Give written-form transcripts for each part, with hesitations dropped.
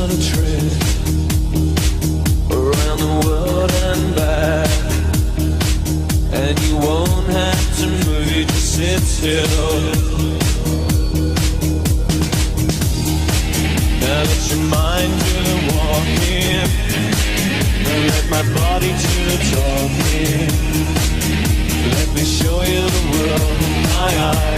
on a trip around the world and back, and you won't have to move, you just sit still. Now let your mind do the walking, now let my body do the talking. Let me show you the world in my eyes.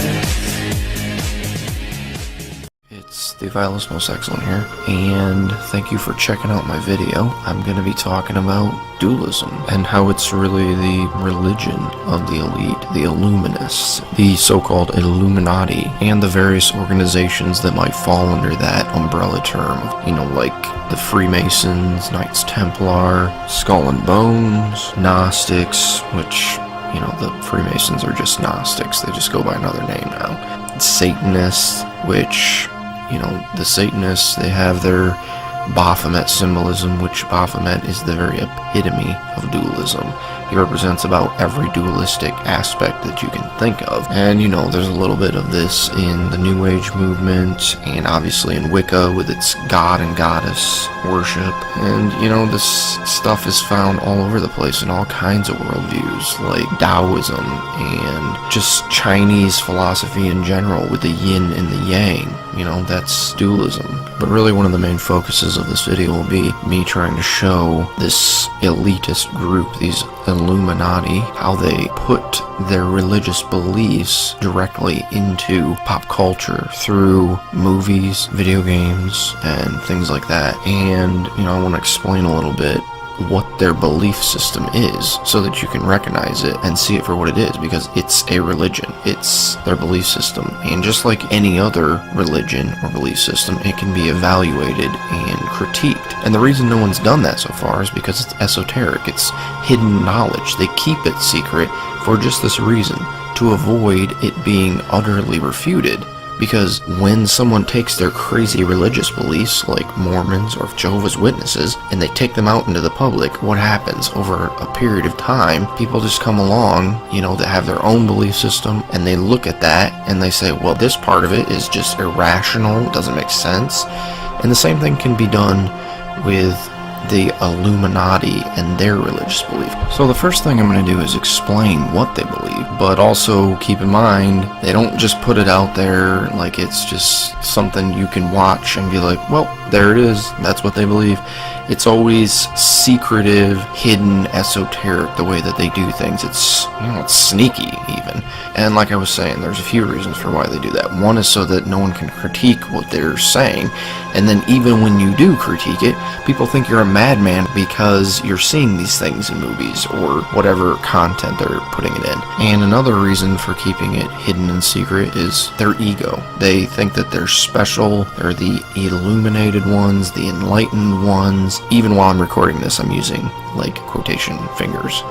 It's the vilest most excellent here, and thank you for checking out my video. I'm going to be talking about dualism and how it's really the religion of the elite, the Illuminists, the so-called Illuminati, and the various organizations that might fall under that umbrella term. You know, like the Freemasons, Knights Templar, Skull and Bones, Gnostics, which, you know, the Freemasons are just Gnostics. They just go by another name now. Satanists, which, you know, the Satanists, they have their Baphomet symbolism, which Baphomet is the very epitome of dualism. He represents about every dualistic aspect that you can think of. And, you know, there's a little bit of this in the New Age movement, and obviously in Wicca with its god and goddess worship. And, you know, this stuff is found all over the place in all kinds of worldviews, like Taoism and just Chinese philosophy in general with the yin and the yang. You know, that's dualism. But really one of the main focuses of this video will be me trying to show this elitist group, these Illuminati, how they put their religious beliefs directly into pop culture through movies, video games, and things like that. And, you know, I want to explain a little bit what their belief system is so that you can recognize it and see it for what it is, because it's a religion. It's their belief system, and just like any other religion or belief system, it can be evaluated and critiqued. And the reason no one's done that so far is because it's esoteric. It's hidden knowledge. They keep it secret for just this reason, to avoid it being utterly refuted. Because when someone takes their crazy religious beliefs, like Mormons or Jehovah's Witnesses, and they take them out into the public, what happens? Over a period of time, people just come along, you know, that have their own belief system, and they look at that, and they say, well, this part of it is just irrational, it doesn't make sense. And the same thing can be done with the Illuminati and their religious belief. So the first thing I'm going to do is explain what they believe, but also keep in mind, they don't just put it out there like it's just something you can watch and be like, well, there it is, that's what they believe. It's always secretive, hidden, esoteric, the way that they do things. It's, you know, it's sneaky even. And like I was saying, there's a few reasons for why they do that. One is so that no one can critique what they're saying, and then even when you do critique it, people think you're a madman because you're seeing these things in movies or whatever content they're putting it in. And another reason for keeping it hidden and secret is their ego. They think that they're special, they're the illuminated ones, the enlightened ones. Even while I'm recording this, I'm using like quotation fingers.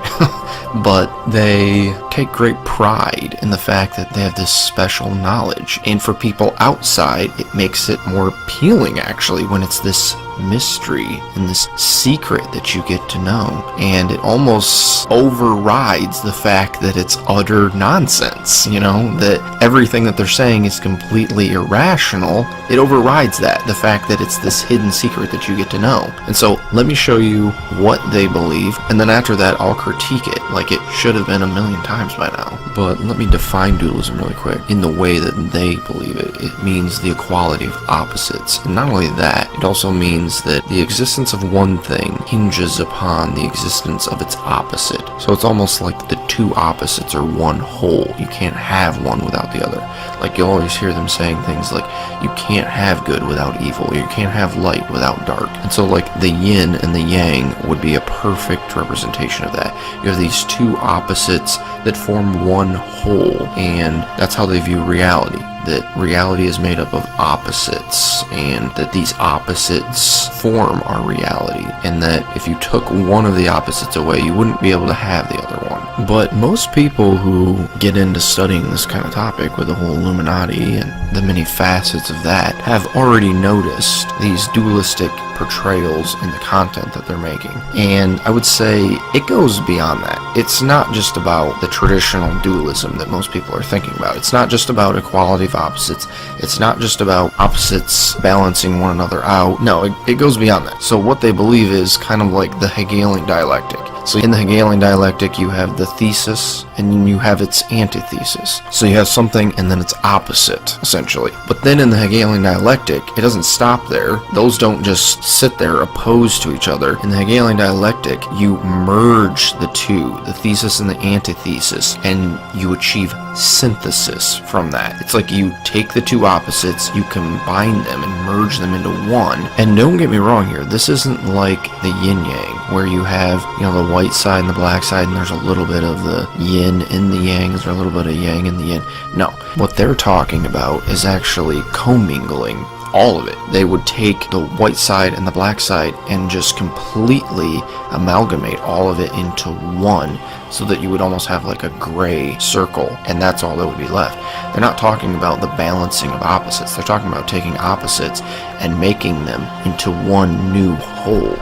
But they take great pride in the fact that they have this special knowledge. And for people outside, it makes it more appealing actually when it's this mystery and this secret that you get to know. And it almost overrides the fact that it's utter nonsense, you know, that everything that they're saying is completely irrational. It overrides that, the fact that it's this hidden secret that you get to know. And so let me show you what they believe, and then after that I'll critique it like it should have been a million times by now. But let me define dualism really quick. In the way that they believe it, it means the equality of opposites. And not only that, it also means that the existence of one thing hinges upon the existence of its opposite. So it's almost like the two opposites are one whole. You can't have one without the other. Like you'll always hear them saying things like, you can't have good without evil, or you can't have light without dark. And so like the yin and the yang would be a perfect representation of that. You have these two opposites that form one whole, and that's how they view reality. That reality is made up of opposites, and that these opposites form our reality, and that if you took one of the opposites away, you wouldn't be able to have the other one. But most people who get into studying this kind of topic with the whole Illuminati and the many facets of that have already noticed these dualistic portrayals in the content that they're making. And I would say it goes beyond that. It's not just about the traditional dualism that most people are thinking about. It's not just about equality of opposites. It's not just about opposites balancing one another out. No, it goes beyond that. So what they believe is kind of like the Hegelian dialectic. So in the Hegelian dialectic, you have the thesis and then you have its antithesis. So you have something and then its opposite, essentially. But then in the Hegelian dialectic, it doesn't stop there. Those don't just sit there opposed to each other. In the Hegelian dialectic, you merge the two, the thesis and the antithesis, and you achieve synthesis from that. It's like you take the two opposites, you combine them and merge them into one. And don't get me wrong here, this isn't like the yin-yang, where you have, the white side and the black side, and there's a little bit of the yin in the yang, there's a little bit of yang in the yin. No, what they're talking about is actually commingling all of it. They would take the white side and the black side and just completely amalgamate all of it into one, so that you would almost have like a gray circle, and that's all that would be left. They're not talking about the balancing of opposites. They're talking about taking opposites and making them into one new whole.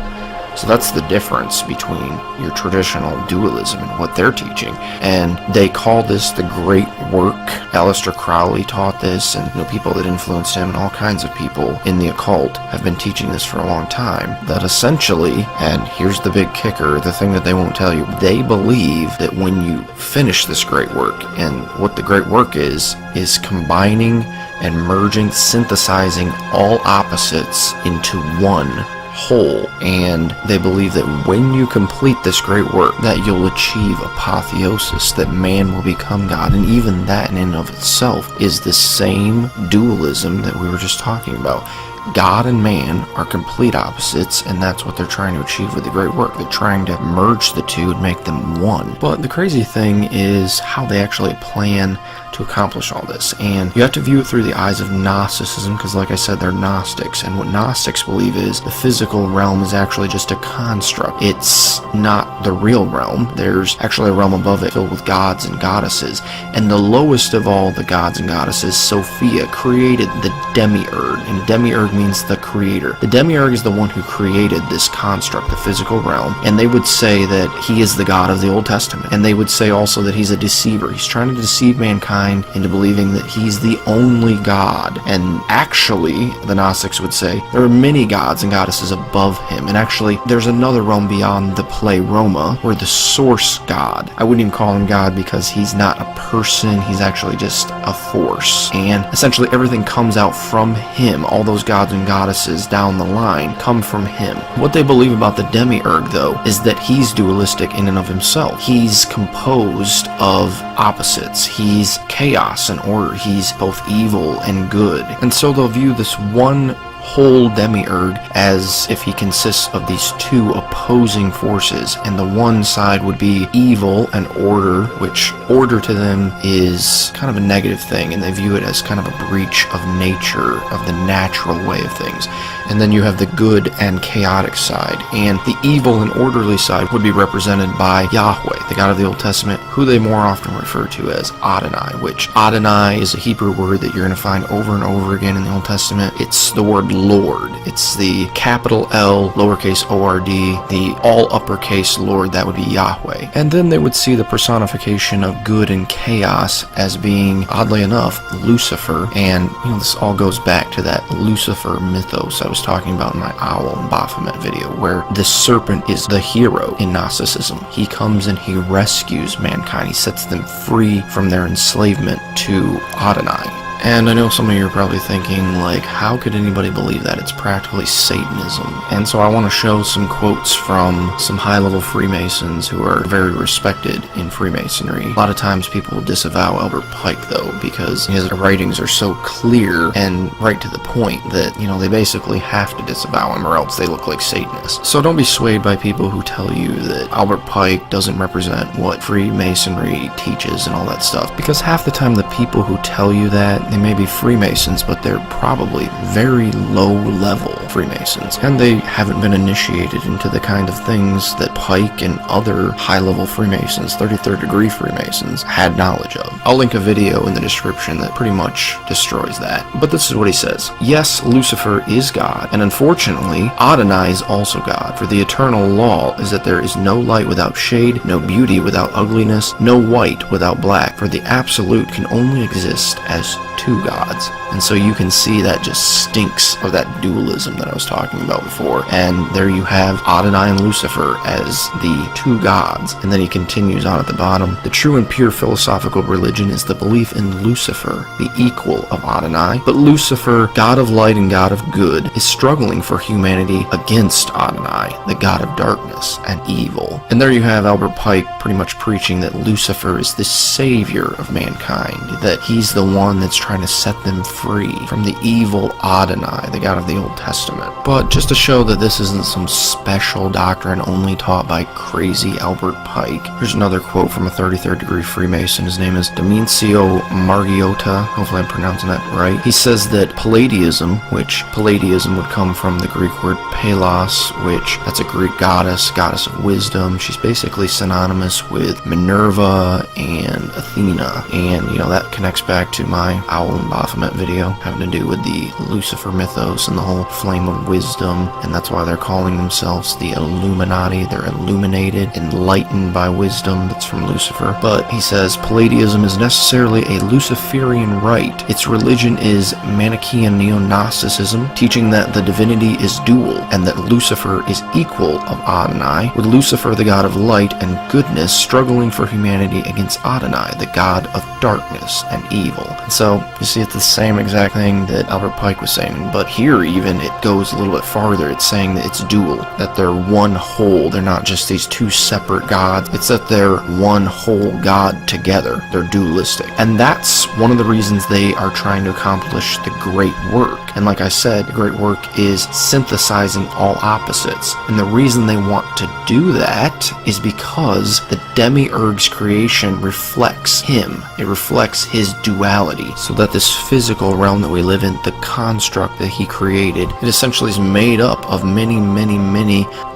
So that's the difference between your traditional dualism and what they're teaching. And they call this the Great Work. Aleister Crowley taught this, and people that influenced him and all kinds of people in the occult have been teaching this for a long time. That essentially, and here's the big kicker, the thing that they won't tell you, they believe that when you finish this great work, and what the great work is combining and merging, synthesizing all opposites into one whole. And they believe that when you complete this great work, that you'll achieve apotheosis, that man will become God. And even that in and of itself is the same dualism that we were just talking about. God and man are complete opposites, and that's what they're trying to achieve with the great work. They're trying to merge the two and make them one. But the crazy thing is how they actually plan to accomplish all this. And you have to view it through the eyes of Gnosticism, because like I said, they're Gnostics. And what Gnostics believe is the physical realm is actually just a construct. It's not the real realm. There's actually a realm above it filled with gods and goddesses. And the lowest of all the gods and goddesses, Sophia, created the demiurge. And demiurge means the creator. The demiurge is the one who created this construct, the physical realm. And they would say that he is the God of the Old Testament. And they would say also that he's a deceiver. He's trying to deceive mankind into believing that he's the only God. And actually, the Gnostics would say, there are many gods and goddesses above him. And actually, there's another realm beyond the pleroma, where the source God, I wouldn't even call him God because he's not a person, he's actually just a force. And essentially everything comes out from him. All those gods and goddesses down the line come from him. What they believe about the demiurge, though, is that he's dualistic in and of himself. He's composed of opposites. He's chaos and order. He's both evil and good. And so they'll view this one whole demiurge as if he consists of these two opposing forces, and the one side would be evil and order, which order to them is kind of a negative thing, and they view it as kind of a breach of nature, of the natural way of things. And then you have the good and chaotic side, and the evil and orderly side would be represented by Yahweh, the God of the Old Testament, who they more often refer to as Adonai, which Adonai is a Hebrew word that you're going to find over and over again in the Old Testament. It's the word Lord. It's the capital L, lowercase O-R-D, the all uppercase Lord, that would be Yahweh. And then they would see the personification of good and chaos as being, oddly enough, Lucifer. And this all goes back to that Lucifer mythos I was talking about in my Owl and Baphomet video, where the serpent is the hero in Gnosticism. He comes and he rescues mankind. He sets them free from their enslavement to Adonai. And I know some of you are probably thinking, like, how could anybody believe that? It's practically Satanism. And so I want to show some quotes from some high-level Freemasons who are very respected in Freemasonry. A lot of times people disavow Albert Pike, though, because his writings are so clear and right to the point that, they basically have to disavow him or else they look like Satanists. So don't be swayed by people who tell you that Albert Pike doesn't represent what Freemasonry teaches and all that stuff, because half the time the people who tell you that, They may be Freemasons, but they're probably very low-level Freemasons, and they haven't been initiated into the kind of things that Pike and other high-level Freemasons, 33rd degree Freemasons, had knowledge of. I'll link a video in the description that pretty much destroys that. But this is what he says. Yes, Lucifer is God, and unfortunately, Adonai is also God, for the eternal law is that there is no light without shade, no beauty without ugliness, no white without black, for the absolute can only exist as two gods. And so you can see that just stinks of that dualism that I was talking about before. And there you have Adonai and Lucifer as the two gods. And then he continues on at the bottom. The true and pure philosophical religion is the belief in Lucifer, the equal of Adonai. But Lucifer, God of light and God of good, is struggling for humanity against Adonai, the God of darkness and evil. And there you have Albert Pike pretty much preaching that Lucifer is the savior of mankind, that he's the one that's trying to set them free from the evil Adonai, the God of the Old Testament. But just to show that this isn't some special doctrine only taught by crazy Albert Pike, here's another quote from a 33rd degree Freemason. His name is Domincio Margiotta. Hopefully I'm pronouncing that right. He says that Palladiism, which Palladiism would come from the Greek word Palos, which that's a Greek goddess of wisdom. She's basically synonymous with Minerva and Athena. And, you know, that connects back to my Owl and Baphomet video having to do with the Lucifer mythos and the whole flame of wisdom, and that's why they're calling themselves the Illuminati. They're illuminated, enlightened by wisdom that's from Lucifer. But he says Palladiism is necessarily a Luciferian rite. Its religion is Manichaean neo-Gnosticism, teaching that the divinity is dual and that Lucifer is equal of Adonai, with Lucifer the god of light and goodness struggling for humanity against Adonai, the god of darkness and evil. And so you see it's the same exact thing that Albert Pike was saying, but here even it goes a little bit farther. It's saying that it's dual, that they're one whole. They're not just these two separate gods. It's that they're one whole God together. They're dualistic. And that's one of the reasons they are trying to accomplish the great work. And like I said, the great work is synthesizing all opposites. And the reason they want to do that is because the demiurge's creation reflects him. It reflects his duality. So that this physical realm that we live in, the construct that he created, it essentially is made up of many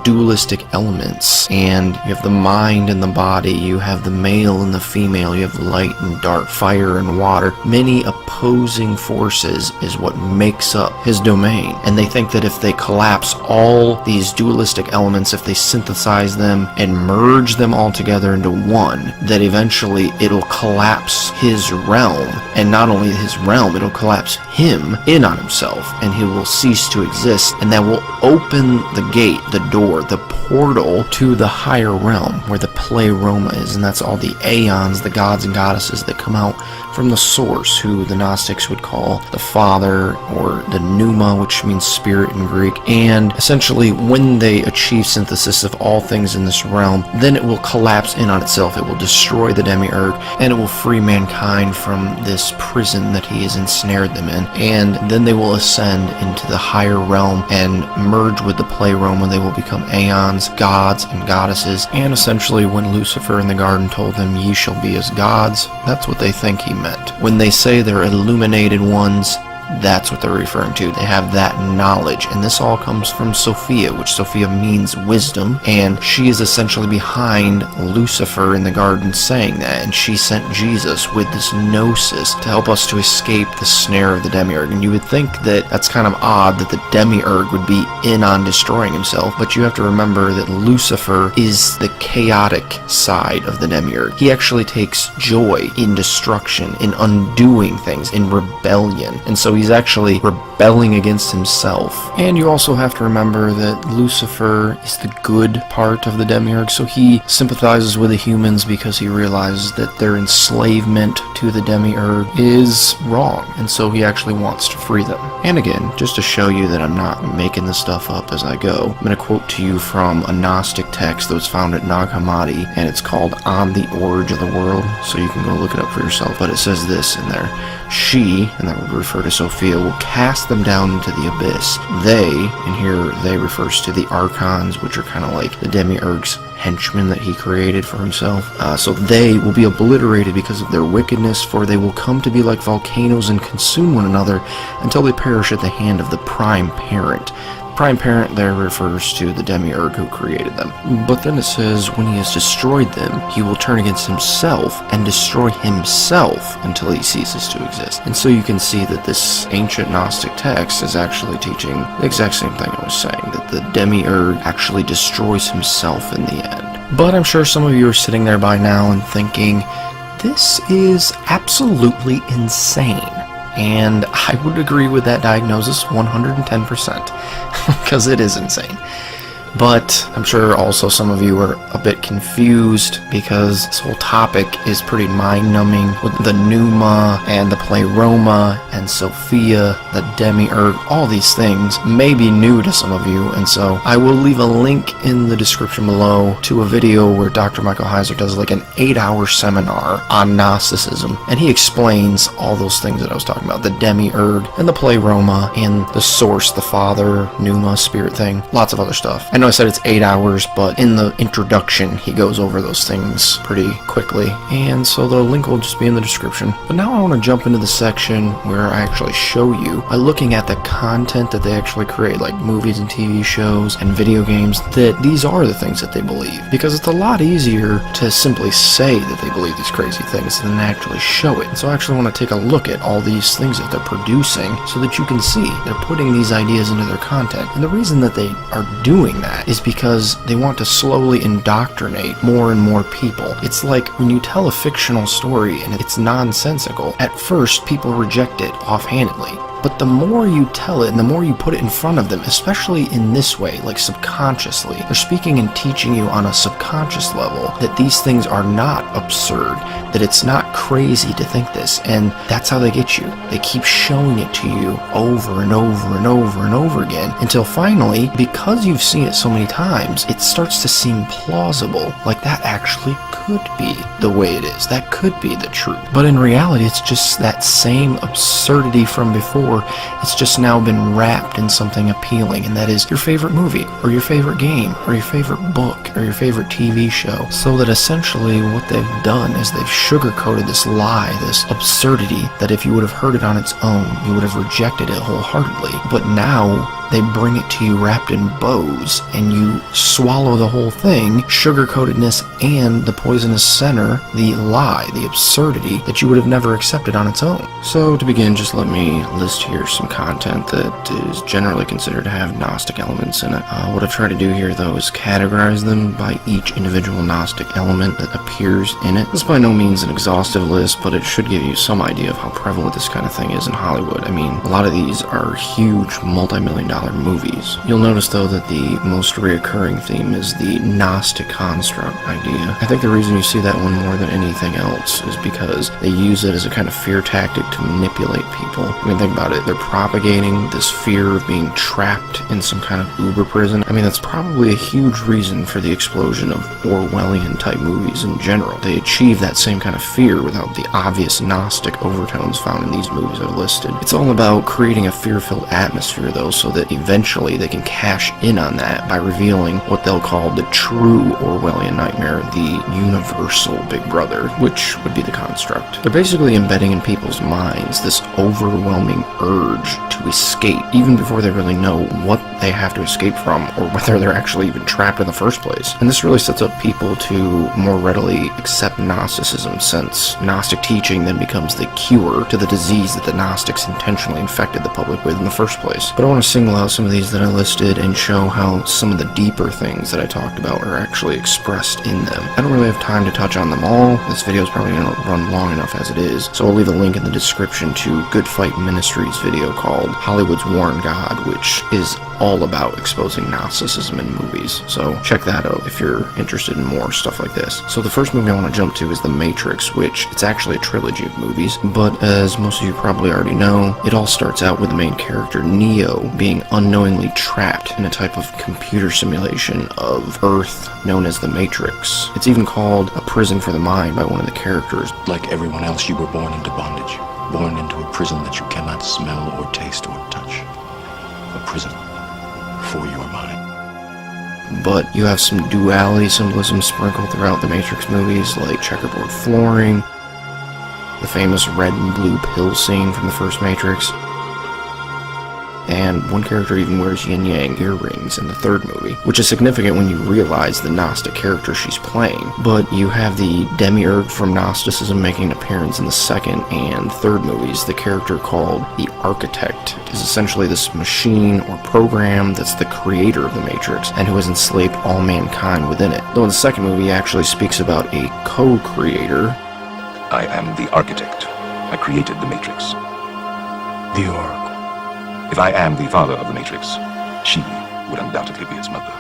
dualistic elements. And you have the mind and the body, you have the male and the female, you have light and dark, fire and water. Many opposing forces is what makes up his domain. And they think that if they collapse all these dualistic elements, if they synthesize them and merge them all together into one, that eventually it'll collapse his realm. And not only his realm, it'll collapse him in on himself, and he will cease to exist. And that will open the gate, the door, the portal to the higher realm where the pleroma is. And that's all the aeons, the gods and goddesses that come out from the source, who the Gnostics would call the Father, or the pneuma, which means spirit in Greek. And essentially when they achieve synthesis of all things in this realm, then it will collapse in on itself. It will destroy the demiurge, and it will free mankind from this prison that he has ensnared them in. And then they will ascend into the higher realm and merge with the pleroma. They will become aeons, gods and goddesses. And essentially when Lucifer in the garden told them, "Ye shall be as gods," that's what they think he meant. When they say they're illuminated ones, that's what they're referring to. They have that knowledge. And this all comes from Sophia, which Sophia means wisdom. And she is essentially behind Lucifer in the garden saying that. And she sent Jesus with this gnosis to help us to escape the snare of the demiurge. And you would think that that's kind of odd that the demiurge would be in on destroying himself. But you have to remember that Lucifer is the chaotic side of the demiurge. He actually takes joy in destruction, in undoing things, in rebellion. And so he's actually rebelling against himself. And you also have to remember that Lucifer is the good part of the demiurge, so he sympathizes with the humans because he realizes that their enslavement to the demiurge is wrong, and so he actually wants to free them. And again, just to show you that I'm not making this stuff up as I go, I'm going to quote to you from a Gnostic text that was found at Nag Hammadi, and it's called On the Origin of the World, so you can go look it up for yourself. But it says this in there: she, and that would refer to Sophia, Sophia will cast them down into the abyss. They, and here they refers to the archons, which are kind of like the demiurge's henchmen that he created for himself. So they will be obliterated because of their wickedness, for they will come to be like volcanoes and consume one another until they perish at the hand of the prime parent. Prime parent there refers to the demiurge who created them. But then it says, when he has destroyed them, he will turn against himself and destroy himself until he ceases to exist. And so you can see that this ancient Gnostic text is actually teaching the exact same thing I was saying, that the demiurge actually destroys himself in the end. But I'm sure some of you are sitting there by now and thinking, this is absolutely insane. And I would agree with that diagnosis 110%, because it is insane. But I'm sure also some of you are a bit confused because this whole topic is pretty mind-numbing with the pneuma and the pleroma and Sophia, the demiurge. All these things may be new to some of you, and so I will leave a link in the description below to a video where Dr. Michael Heiser does like an 8-hour seminar on Gnosticism, and he explains all those things that I was talking about, the demiurge and the pleroma and the source, the father, pneuma, spirit thing, lots of other stuff. I know I said it's 8 hours, but in the introduction he goes over those things pretty quickly, and so the link will just be in the description. But now I want to jump into the section where I actually show you, by looking at the content that they actually create, like movies and TV shows and video games, that these are the things that they believe. Because it's a lot easier to simply say that they believe these crazy things than actually show it. And so I actually want to take a look at all these things that they're producing so that you can see they're putting these ideas into their content. And the reason that they are doing that is because they want to slowly indoctrinate more and more people. It's like when you tell a fictional story and it's nonsensical, at first people reject it offhandedly. But the more you tell it and the more you put it in front of them, especially in this way, like subconsciously, they're speaking and teaching you on a subconscious level that these things are not absurd, that it's not crazy to think this, and that's how they get you. They keep showing it to you over and over and over and over again, until finally, because you've seen it so many times, it starts to seem plausible, like that actually could be the way it is. That could be the truth. But in reality, it's just that same absurdity from before. It's just now been wrapped in something appealing, and that is your favorite movie, or your favorite game, or your favorite book, or your favorite TV show. So that essentially what they've done is they've sugarcoated this lie, this absurdity, that if you would have heard it on its own, you would have rejected it wholeheartedly. But now they bring it to you wrapped in bows, and you swallow the whole thing, sugar-coatedness and the poisonous center, the lie, the absurdity that you would have never accepted on its own. So to begin, just let me list here some content that is generally considered to have Gnostic elements in it. What I've tried to do here, though, is categorize them by each individual Gnostic element that appears in it. This is by no means an exhaustive list, but it should give you some idea of how prevalent this kind of thing is in Hollywood. I mean, a lot of these are huge, multi-million-dollar movies. You'll notice, though, that the most reoccurring theme is the Gnostic construct idea. I think the reason you see that one more than anything else is because they use it as a kind of fear tactic to manipulate people. I mean, think about it. They're propagating this fear of being trapped in some kind of uber prison. I mean, that's probably a huge reason for the explosion of Orwellian-type movies in general. They achieve that same kind of fear without the obvious Gnostic overtones found in these movies I've listed. It's all about creating a fear-filled atmosphere, though, so that eventually they can cash in on that by revealing what they'll call the true Orwellian nightmare, the universal Big Brother, which would be the construct. They're basically embedding in people's minds this overwhelming urge to escape, even before they really know what they have to escape from, or whether they're actually even trapped in the first place. And this really sets up people to more readily accept Gnosticism, since Gnostic teaching then becomes the cure to the disease that the Gnostics intentionally infected the public with in the first place. But I want to single out some of these that I listed and show how some of the deeper things that I talked about are actually expressed in them. I don't really have time to touch on them all. This video is probably going to run long enough as it is, so I'll leave a link in the description to Good Fight Ministries video called Hollywood's War on God, which is all about exposing Gnosticism in movies. So check that out if you're interested in more stuff like this. So the first movie I want to jump to is The Matrix, which it's actually a trilogy of movies, but as most of you probably already know, it all starts out with the main character Neo being unknowingly trapped in a type of computer simulation of Earth known as the Matrix. It's even called a prison for the mind by one of the characters. Like everyone else, you were born into bondage. born into a prison that you cannot smell or taste or touch. A prison for your mind. But you have some duality symbolism sprinkled throughout the Matrix movies, like checkerboard flooring, the famous red and blue pill scene from the first Matrix, and one character even wears yin-yang earrings in the third movie, which is significant when you realize the Gnostic character she's playing. But you have the demiurge from Gnosticism making an appearance in the second and third movies. The character called the Architect is essentially this machine or program that's the creator of the Matrix and who has enslaved all mankind within it. Though in the second movie he actually speaks about a co-creator. I am the Architect. I created the Matrix. The Oracle. If I am the father of the Matrix, she would undoubtedly be its mother.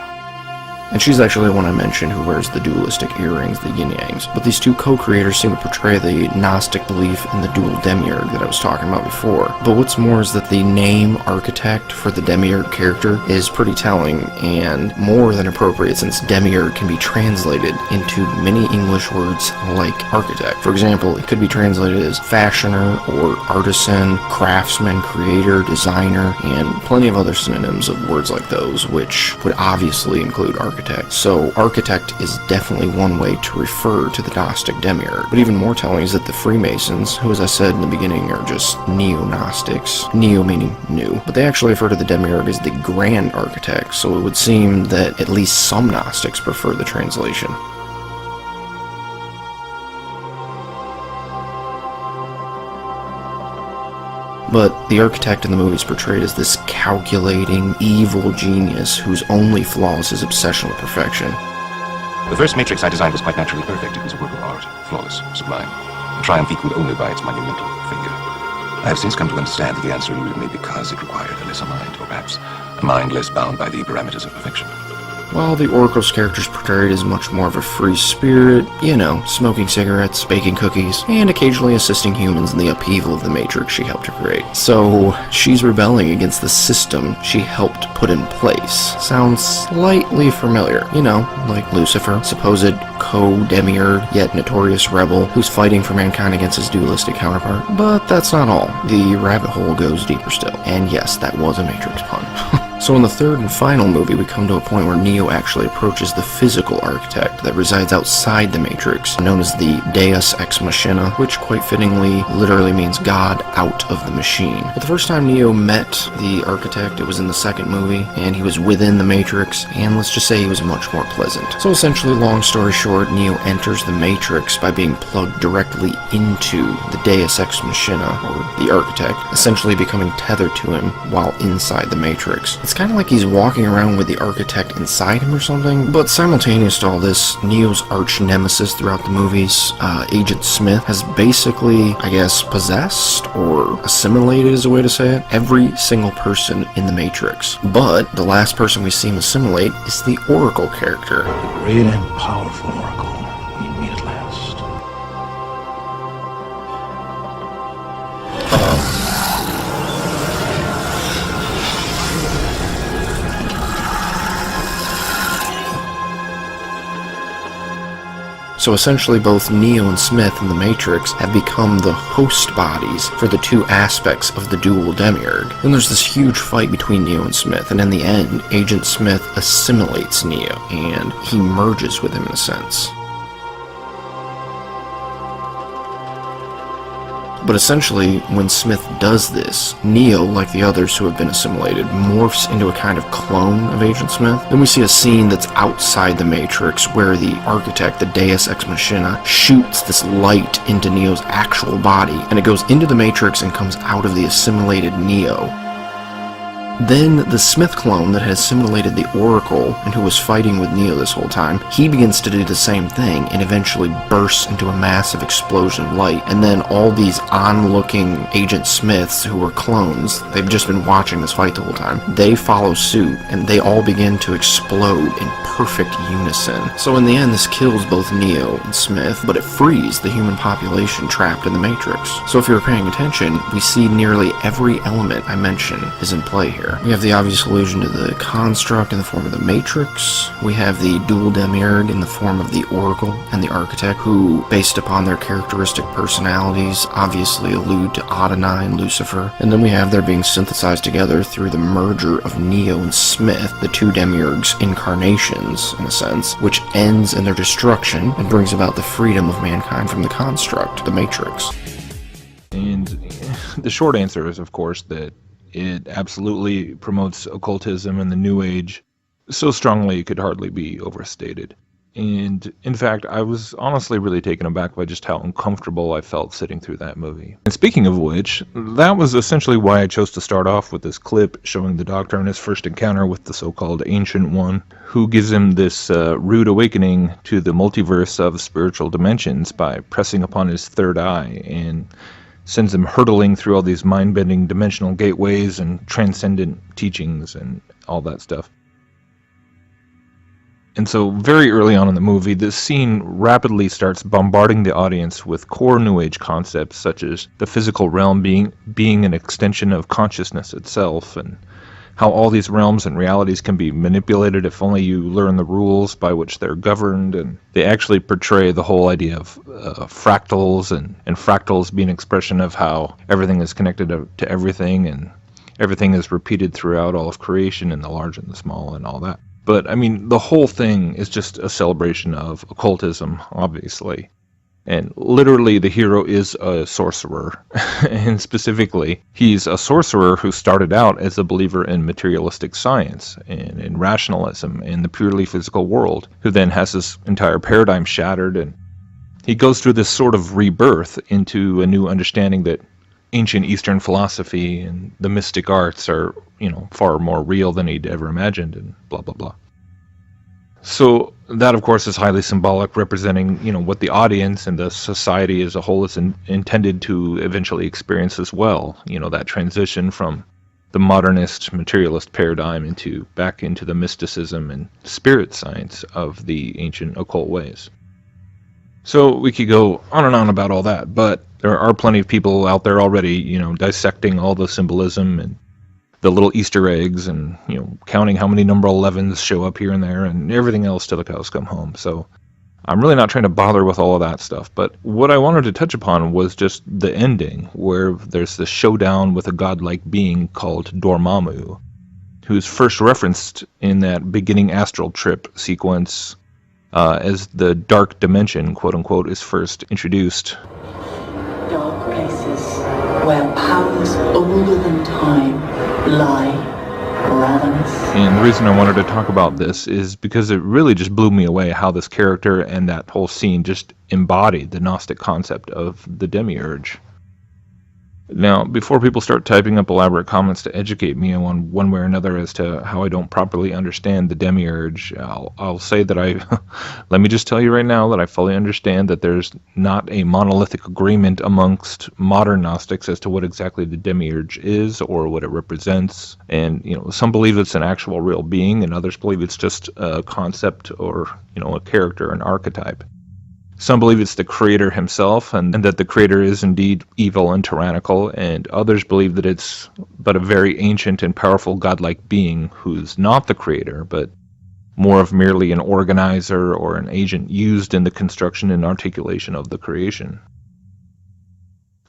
And she's actually the one I mentioned who wears the dualistic earrings, the yin-yangs. But these two co-creators seem to portray the Gnostic belief in the dual demiurge that I was talking about before. But what's more is that the name Architect for the demiurge character is pretty telling and more than appropriate, since demiurge can be translated into many English words like architect. For example, it could be translated as fashioner or artisan, craftsman, creator, designer, and plenty of other synonyms of words like those, which would obviously include architect. So architect is definitely one way to refer to the Gnostic demiurge. But even more telling is that the Freemasons, who as I said in the beginning are just neo-Gnostics, neo meaning new, but they actually refer to the demiurge as the Grand Architect, so it would seem that at least some Gnostics prefer the translation. But the Architect in the movie is portrayed as this calculating, evil genius whose only flaw is his obsession with perfection. The first Matrix I designed was quite naturally perfect. It was a work of art, flawless, sublime. A triumph equaled only by its monumental failure. I have since come to understand that the answer eluded me because it required a lesser mind, or perhaps a mind less bound by the parameters of perfection. While the Oracle's character is portrayed as much more of a free spirit, you know, smoking cigarettes, baking cookies, and occasionally assisting humans in the upheaval of the Matrix she helped to create. So, she's rebelling against the system she helped put in place. Sounds slightly familiar, you know, like Lucifer, supposed co-demiurge, yet notorious rebel, who's fighting for mankind against his dualistic counterpart. But that's not all. The rabbit hole goes deeper still. And yes, that was a Matrix pun. So in the third and final movie, we come to a point where Neo actually approaches the physical architect that resides outside the Matrix, known as the Deus Ex Machina, which quite fittingly literally means God out of the machine. But the first time Neo met the architect, it was in the second movie, and he was within the Matrix, and let's just say he was much more pleasant. So essentially, long story short, Neo enters the Matrix by being plugged directly into the Deus Ex Machina, or the architect, essentially becoming tethered to him while inside the Matrix. It's kind of like he's walking around with the architect inside him or something, but simultaneous to all this, Neo's arch nemesis throughout the movies, Agent Smith, has basically, I guess, possessed or assimilated is a way to say it, every single person in the Matrix. But the last person we see him assimilate is the Oracle character. The great and powerful Oracle. We meet at last. So essentially both Neo and Smith in the Matrix have become the host bodies for the two aspects of the dual demiurge. Then there's this huge fight between Neo and Smith, and in the end, Agent Smith assimilates Neo, and he merges with him in a sense. But essentially, when Smith does this, Neo, like the others who have been assimilated, morphs into a kind of clone of Agent Smith. Then we see a scene that's outside the Matrix where the architect, the Deus Ex Machina, shoots this light into Neo's actual body, and it goes into the Matrix and comes out of the assimilated Neo. Then the Smith clone that had assimilated the Oracle and who was fighting with Neo this whole time, he begins to do the same thing and eventually bursts into a massive explosion of light. And then all these onlooking Agent Smiths who were clones, they've just been watching this fight the whole time, they follow suit and they all begin to explode in perfect unison. So in the end, this kills both Neo and Smith, but it frees the human population trapped in the Matrix. So if you were paying attention, we see nearly every element I mentioned is in play here. here. We have the obvious allusion to the construct in the form of the Matrix. We have the dual demiurge in the form of the Oracle and the Architect, who, based upon their characteristic personalities, obviously allude to Adonai and Lucifer. And then we have their being synthesized together through the merger of Neo and Smith, the two demiurges' incarnations, in a sense, which ends in their destruction and brings about the freedom of mankind from the construct, the Matrix. And the short answer is, of course, that it absolutely promotes occultism and the New Age so strongly it could hardly be overstated. And in fact, I was honestly really taken aback by just how uncomfortable I felt sitting through that movie. And speaking of which, that was essentially why I chose to start off with this clip showing the Doctor in his first encounter with the so-called Ancient One, who gives him this rude awakening to the multiverse of spiritual dimensions by pressing upon his third eye, and sends him hurtling through all these mind-bending dimensional gateways and transcendent teachings and all that stuff. And so very early on in the movie, this scene rapidly starts bombarding the audience with core New Age concepts such as the physical realm being an extension of consciousness itself, and how all these realms and realities can be manipulated if only you learn the rules by which they're governed. And they actually portray the whole idea of fractals, and fractals being an expression of how everything is connected to everything, and everything is repeated throughout all of creation, in the large and the small and all that. But, I mean, the whole thing is just a celebration of occultism, obviously. And literally, the hero is a sorcerer. And specifically, he's a sorcerer who started out as a believer in materialistic science and in rationalism and the purely physical world, who then has his entire paradigm shattered. And he goes through this sort of rebirth into a new understanding that ancient Eastern philosophy and the mystic arts are, far more real than he'd ever imagined, and blah, blah, blah. So that, of course, is highly symbolic, representing, what the audience and the society as a whole is intended to eventually experience as well. That transition from the modernist materialist paradigm back into the mysticism and spirit science of the ancient occult ways. So we could go on and on about all that, but there are plenty of people out there already, dissecting all the symbolism and the little Easter eggs, and counting how many number 11s show up here and there, and everything else till the cows come home. So I'm really not trying to bother with all of that stuff, but what I wanted to touch upon was just the ending, where there's this showdown with a godlike being called Dormammu, who's first referenced in that beginning astral trip sequence as the dark dimension, quote-unquote, is first introduced. Dark places where powers older than time lie, ravenous. And the reason I wanted to talk about this is because it really just blew me away how this character and that whole scene just embodied the Gnostic concept of the demiurge. Now, before people start typing up elaborate comments to educate me on one way or another as to how I don't properly understand the demiurge, I'll say that let me just tell you right now that I fully understand that there's not a monolithic agreement amongst modern Gnostics as to what exactly the demiurge is or what it represents. And, some believe it's an actual real being, and others believe it's just a concept or, a character, an archetype. Some believe it's the creator himself, and that the creator is indeed evil and tyrannical, and others believe that it's but a very ancient and powerful godlike being who's not the creator, but more of merely an organizer or an agent used in the construction and articulation of the creation.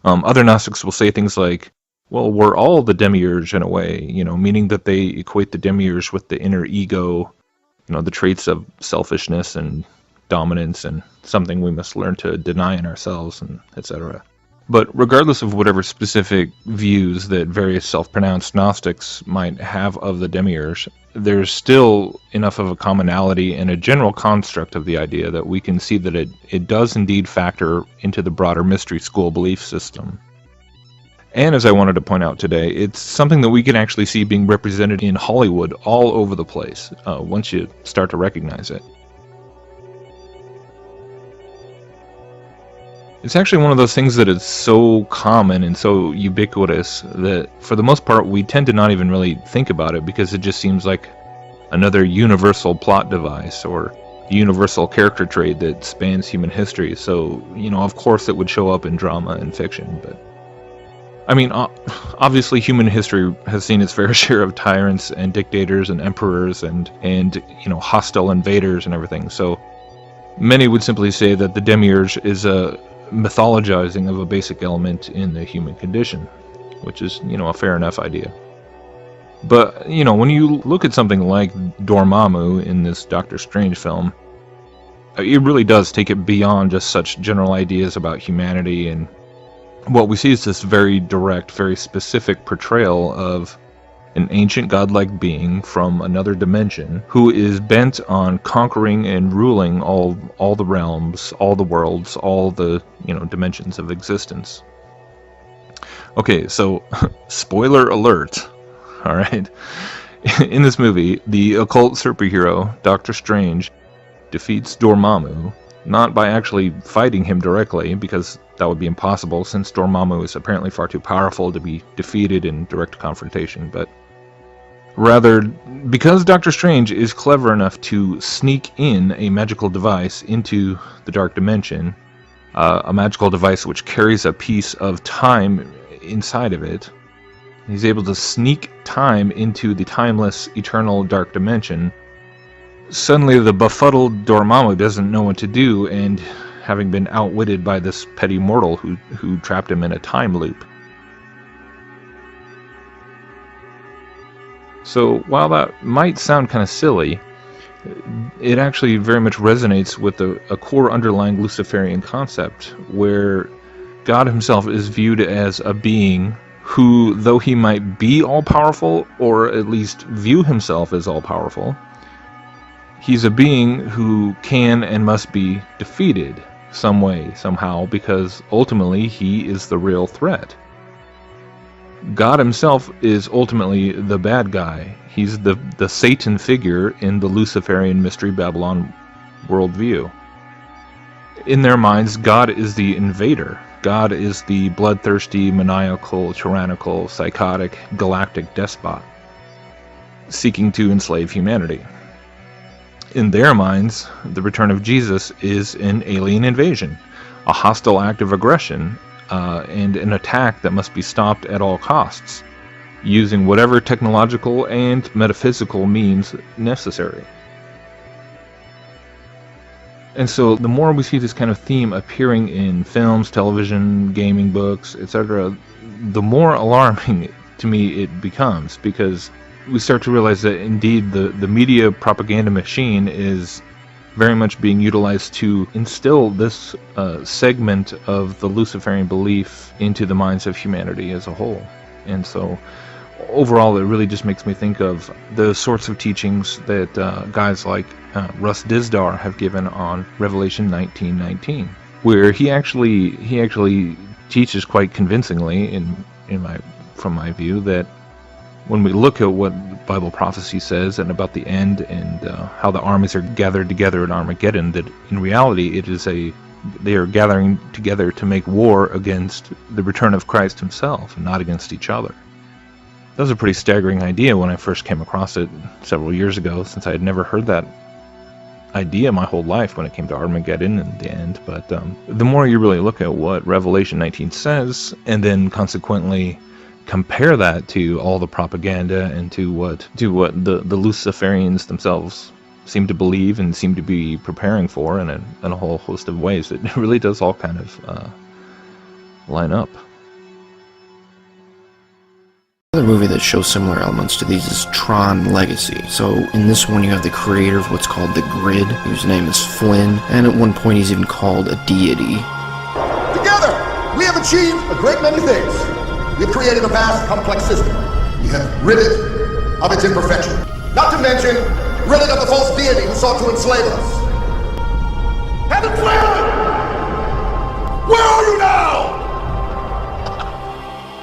Other Gnostics will say things like, well, we're all the demiurge in a way, meaning that they equate the demiurge with the inner ego, the traits of selfishness and dominance, and something we must learn to deny in ourselves, and etc. But regardless of whatever specific views that various self-pronounced Gnostics might have of the demiurge, there's still enough of a commonality and a general construct of the idea that we can see that it does indeed factor into the broader mystery school belief system. And as I wanted to point out today, it's something that we can actually see being represented in Hollywood all over the place, once you start to recognize it. It's actually one of those things that is so common and so ubiquitous that for the most part we tend to not even really think about it, because it just seems like another universal plot device or universal character trait that spans human history. So, of course it would show up in drama and fiction, but I mean, obviously human history has seen its fair share of tyrants and dictators and emperors and hostile invaders and everything. So many would simply say that the demiurge is a mythologizing of a basic element in the human condition, which is, a fair enough idea. But, when you look at something like Dormammu in this Doctor Strange film, it really does take it beyond just such general ideas about humanity, and what we see is this very direct, very specific portrayal of an ancient godlike being from another dimension who is bent on conquering and ruling all the realms, all the worlds, all the dimensions of existence. Okay, so spoiler alert. All right. In this movie, the occult superhero Doctor Strange defeats Dormammu, not by actually fighting him directly, because that would be impossible since Dormammu is apparently far too powerful to be defeated in direct confrontation, but rather because Doctor Strange is clever enough to sneak in a magical device into the Dark Dimension, a magical device which carries a piece of time inside of it. He's able to sneak time into the timeless, eternal Dark Dimension. Suddenly the befuddled Dormammu doesn't know what to do, and having been outwitted by this petty mortal who trapped him in a time loop. So while that might sound kind of silly, it actually very much resonates with a core underlying Luciferian concept, where God himself is viewed as a being who, though he might be all-powerful, or at least view himself as all-powerful, he's a being who can and must be defeated some way, somehow, because ultimately he is the real threat. God himself is ultimately the bad guy. He's the Satan figure in the Luciferian Mystery Babylon worldview. In their minds, God is the invader. God is the bloodthirsty, maniacal, tyrannical, psychotic, galactic despot, seeking to enslave humanity. In their minds, the return of Jesus is an alien invasion, a hostile act of aggression, and an attack that must be stopped at all costs, using whatever technological and metaphysical means necessary. And so the more we see this kind of theme appearing in films, television, gaming, books, etc., the more alarming to me it becomes, because we start to realize that indeed the media propaganda machine is very much being utilized to instill this segment of the Luciferian belief into the minds of humanity as a whole. And so overall, it really just makes me think of the sorts of teachings that guys like Russ Dizdar have given on Revelation 19:19, where he actually teaches quite convincingly, from my view, that when we look at what Bible prophecy says and about the end and how the armies are gathered together at Armageddon, that in reality they are gathering together to make war against the return of Christ himself and not against each other. That was a pretty staggering idea when I first came across it several years ago, since I had never heard that idea my whole life when it came to Armageddon and the end. But the more you really look at what Revelation 19 says, and then consequently compare that to all the propaganda and to what the Luciferians themselves seem to believe and seem to be preparing for in a whole host of ways, it really does all kind of line up. Another movie that shows similar elements to these is Tron Legacy. So in this one you have the creator of what's called the Grid, whose name is Flynn, and at one point he's even called a deity. Together, we have achieved a great many things. We have created a vast, complex system. We have rid it of its imperfection. Not to mention, rid it of the false deity who sought to enslave us. Heaven clear! Where are you now?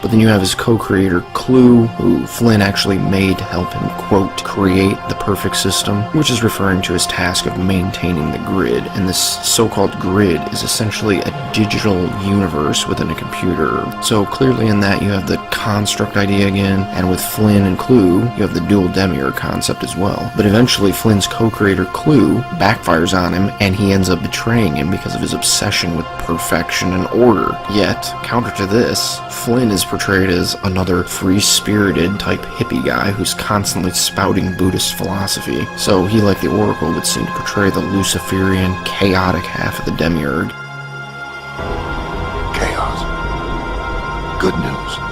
But then you have his co-creator, Clue, who Flynn actually made to help him, quote, create the perfect system, which is referring to his task of maintaining the grid. And this so-called grid is essentially a digital universe within a computer. So clearly in that you have the construct idea again, and with Flynn and Clue, you have the dual demiurge concept as well. But eventually Flynn's co-creator, Clue, backfires on him, and he ends up betraying him because of his obsession with perfection and order. Yet, counter to this, Flynn is portrayed as another free-spirited type hippie guy who's constantly spouting Buddhist philosophy. So he, like the Oracle, would seem to portray the Luciferian, chaotic half of the demiurge. Chaos. Good news.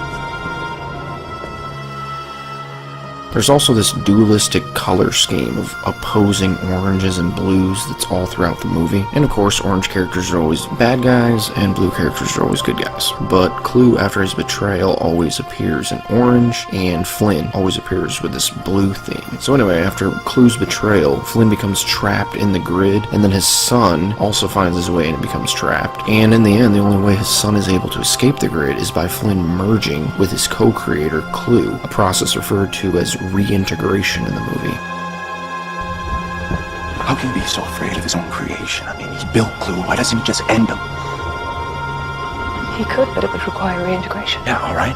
There's also this dualistic color scheme of opposing oranges and blues that's all throughout the movie. And of course, orange characters are always bad guys, and blue characters are always good guys. But Clue, after his betrayal, always appears in orange, and Flynn always appears with this blue theme. So anyway, after Clue's betrayal, Flynn becomes trapped in the grid, and then his son also finds his way and becomes trapped. And in the end, the only way his son is able to escape the grid is by Flynn merging with his co-creator, Clue, a process referred to as reintegration in the movie. How can he be so afraid of his own creation? I mean, he built Clue. Why doesn't he just end him? He could, but it would require reintegration. Yeah, all right.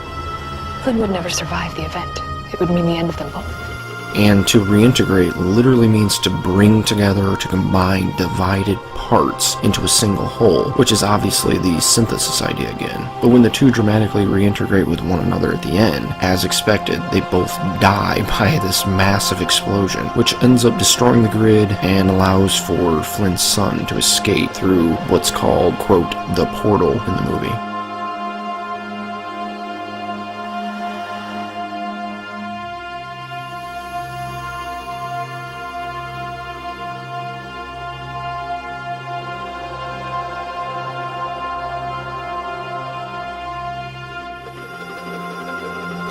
Flynn would never survive the event. It would mean the end of them both. And to reintegrate literally means to bring together or to combine divided parts into a single whole, which is obviously the synthesis idea again. But when the two dramatically reintegrate with one another at the end, as expected, they both die by this massive explosion, which ends up destroying the grid and allows for Flynn's son to escape through what's called, quote, the portal in the movie.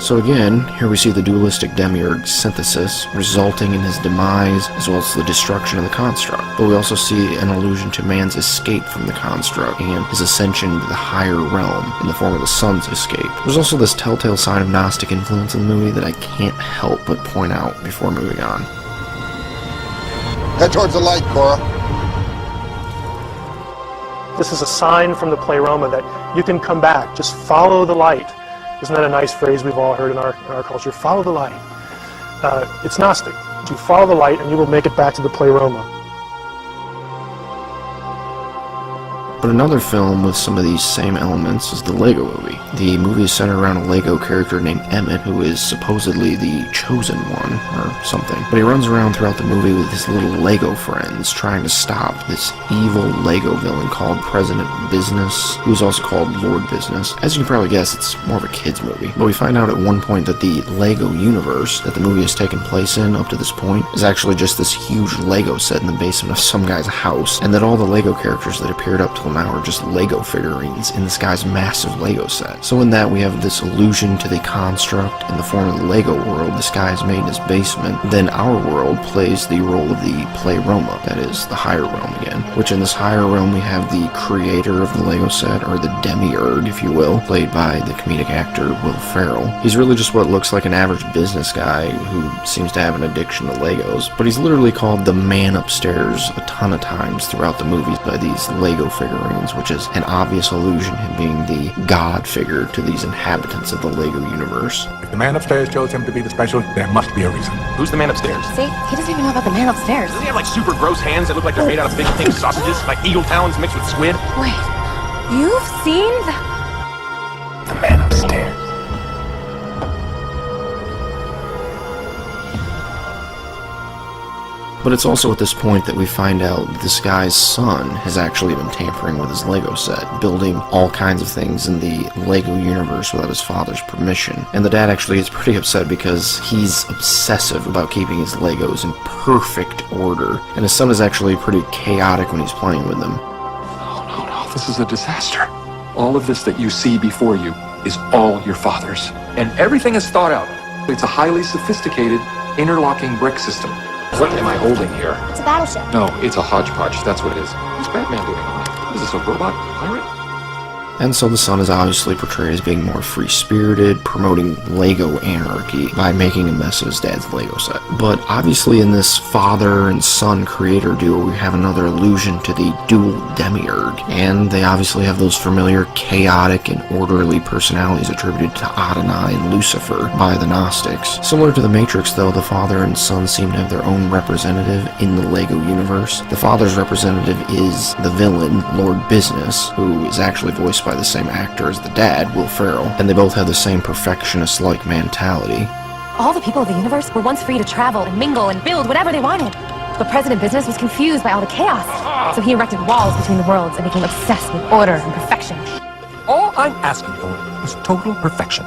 So again, here we see the dualistic demiurge synthesis, resulting in his demise as well as the destruction of the construct. But we also see an allusion to man's escape from the construct and his ascension to the higher realm in the form of the sun's escape. There's also this telltale sign of Gnostic influence in the movie that I can't help but point out before moving on. Head towards the light, Cora. This is a sign from the pleroma that you can come back. Just follow the light. Isn't that a nice phrase we've all heard in our culture? Follow the light. It's Gnostic. You follow the light and you will make it back to the pleroma. But another film with some of these same elements is the Lego Movie. The movie is centered around a Lego character named Emmett, who is supposedly the chosen one, or something. But he runs around throughout the movie with his little Lego friends, trying to stop this evil Lego villain called President Business, who's also called Lord Business. As you can probably guess, it's more of a kid's movie. But we find out at one point that the Lego universe that the movie has taken place in up to this point is actually just this huge Lego set in the basement of some guy's house, and that all the Lego characters that appeared up till now are just Lego figurines in this guy's massive Lego set. So in that we have this allusion to the construct in the form of the Lego world this guy has made in his basement. Then our world plays the role of the pleroma, that is, the higher realm again, which in this higher realm we have the creator of the Lego set, or the demiurge, if you will, played by the comedic actor Will Ferrell. He's really just what looks like an average business guy who seems to have an addiction to Legos, but he's literally called the man upstairs a ton of times throughout the movie by these Lego figurines, which is an obvious allusion to him being the god figure to these inhabitants of the Lego universe. If the man upstairs chose him to be the special, there must be a reason. Who's the man upstairs? See? He doesn't even know about the man upstairs. Doesn't he have like super gross hands that look like they're made out of big pink sausages? Like eagle talons mixed with squid? Wait, you've seen The man upstairs. But it's also at this point that we find out that this guy's son has actually been tampering with his Lego set, building all kinds of things in the Lego universe without his father's permission. And the dad actually is pretty upset because he's obsessive about keeping his Legos in perfect order, and his son is actually pretty chaotic when he's playing with them. No, this is a disaster. All of this that you see before you is all your father's. And everything is thought out. It's a highly sophisticated interlocking brick system. What am I holding here? It's a battleship. No, it's a hodgepodge. That's what it is. What's Batman doing on it? Is this a robot pirate? And so the son is obviously portrayed as being more free-spirited, promoting Lego anarchy by making a mess of his dad's Lego set. But obviously in this father and son creator duo, we have another allusion to the dual demiurge. And they obviously have those familiar chaotic and orderly personalities attributed to Adonai and Lucifer by the Gnostics. Similar to the Matrix, though, the father and son seem to have their own representative in the Lego universe. The father's representative is the villain, Lord Business, who is actually voiced by by the same actor as the dad, Will Ferrell, and they both have the same perfectionist-like mentality. All the people of the universe were once free to travel and mingle and build whatever they wanted. But President Business was confused by all the chaos, so he erected walls between the worlds and became obsessed with order and perfection. All I'm asking for is total perfection.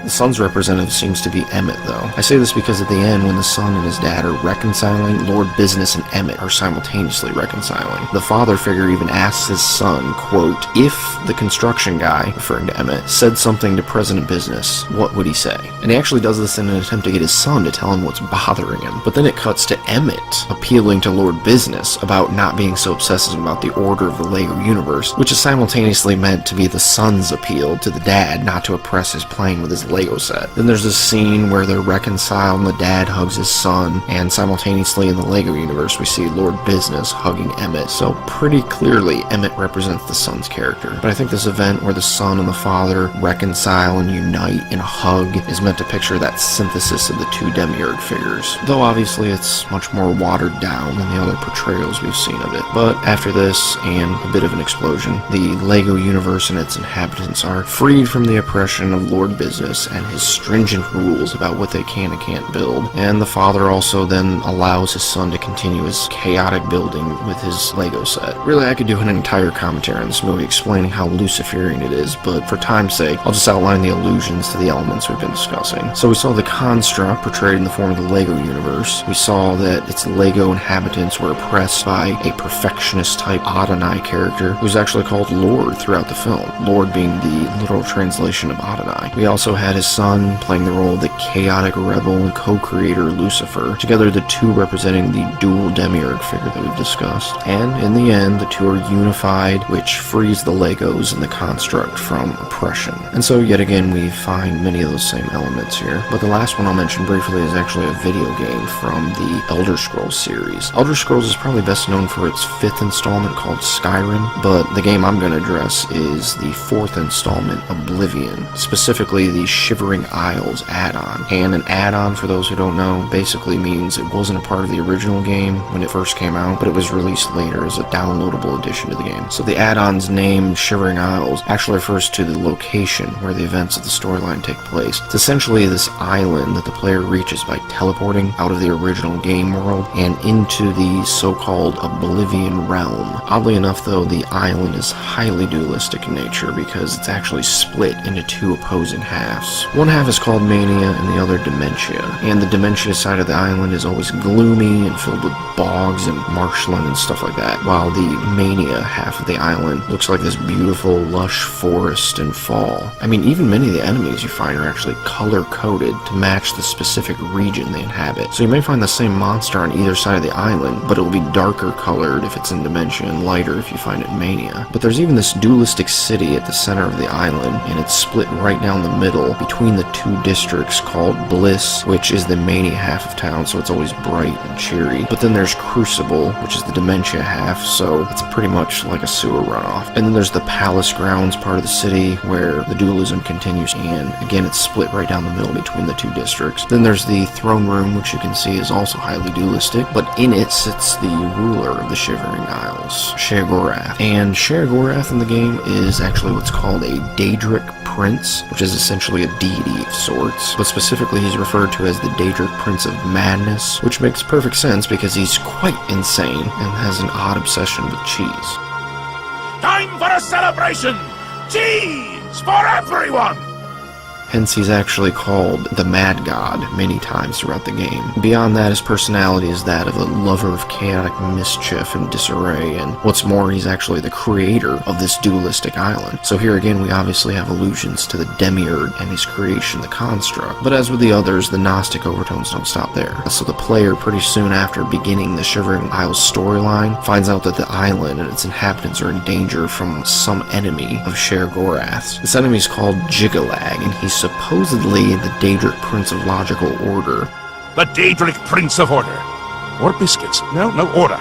The son's representative seems to be Emmett, though. I say this because at the end, when the son and his dad are reconciling, Lord Business and Emmett are simultaneously reconciling. The father figure even asks his son, quote, if the construction guy, referring to Emmett, said something to President Business, what would he say? And he actually does this in an attempt to get his son to tell him what's bothering him. But then it cuts to Emmett appealing to Lord Business about not being so obsessive about the order of the Lego universe, which is simultaneously meant to be the son's appeal to the dad not to oppress his plane with his Lego set. Then there's this scene where they're reconciled and the dad hugs his son, and simultaneously in the Lego universe we see Lord Business hugging Emmett, so pretty clearly Emmett represents the son's character. But I think this event where the son and the father reconcile and unite in a hug is meant to picture that synthesis of the two demiurge figures, though obviously it's much more watered down than the other portrayals we've seen of it. But after this, and a bit of an explosion, the Lego universe and its inhabitants are freed from the oppression of Lord Business and his stringent rules about what they can and can't build, and the father also then allows his son to continue his chaotic building with his Lego set. Really, I could do an entire commentary on this movie explaining how Luciferian it is, but for time's sake, I'll just outline the allusions to the elements we've been discussing. So we saw the construct portrayed in the form of the Lego universe. We saw that its Lego inhabitants were oppressed by a perfectionist-type Adonai character who's actually called Lord throughout the film, Lord being the literal translation of Adonai. We also had his son playing the role of the chaotic rebel and co-creator Lucifer, together the two representing the dual demiurge figure that we've discussed. And in the end, the two are unified, which frees the Legos and the construct from oppression. And so yet again we find many of those same elements here. But the last one I'll mention briefly is actually a video game from the Elder Scrolls series. Elder Scrolls is probably best known for its 5th installment called Skyrim, but the game I'm going to address is the 4th installment, Oblivion, specifically the Shivering Isles add-on. And an add-on, for those who don't know, basically means it wasn't a part of the original game when it first came out, but it was released later as a downloadable addition to the game. So the add-on's name, Shivering Isles, actually refers to the location where the events of the storyline take place. It's essentially this island that the player reaches by teleporting out of the original game world and into the so-called Oblivion realm. Oddly enough, though, the island is highly dualistic in nature because it's actually split into two opposing halves. One half is called Mania and the other Dementia, and the Dementia side of the island is always gloomy and filled with bogs and marshland and stuff like that, while the Mania half of the island looks like this beautiful, lush forest and fall. I mean, even many of the enemies you find are actually color-coded to match the specific region they inhabit. So you may find the same monster on either side of the island, but it will be darker colored if it's in Dementia and lighter if you find it in Mania. But there's even this dualistic city at the center of the island, and it's split right down the middle between the two districts called Bliss, which is the Mania half of town, so it's always bright and cheery. But then there's Crucible, which is the Dementia half, so it's pretty much like a sewer runoff. And then there's the Palace Grounds part of the city, where the dualism continues, and again it's split right down the middle between the two districts. Then there's the Throne Room, which you can see is also highly dualistic, but in it sits the ruler of the Shivering Isles, Sheogorath. And Sheogorath in the game is actually what's called a Daedric Prince, which is essentially a deity of sorts, but specifically he's referred to as the Daedric Prince of Madness, which makes perfect sense because he's quite insane and has an odd obsession with cheese. Time for a celebration! Cheese for everyone! Hence he's actually called the Mad God many times throughout the game. Beyond that, his personality is that of a lover of chaotic mischief and disarray, and what's more, he's actually the creator of this dualistic island. So here again we obviously have allusions to the demiurge and his creation, the construct. But as with the others, the Gnostic overtones don't stop there. So the player, pretty soon after beginning the Shivering Isles storyline, finds out that the island and its inhabitants are in danger from some enemy of Sheogorath's. This enemy is called Jigalag, and he's supposedly the Daedric Prince of Logical Order. The Daedric Prince of Order. Or biscuits. No, order.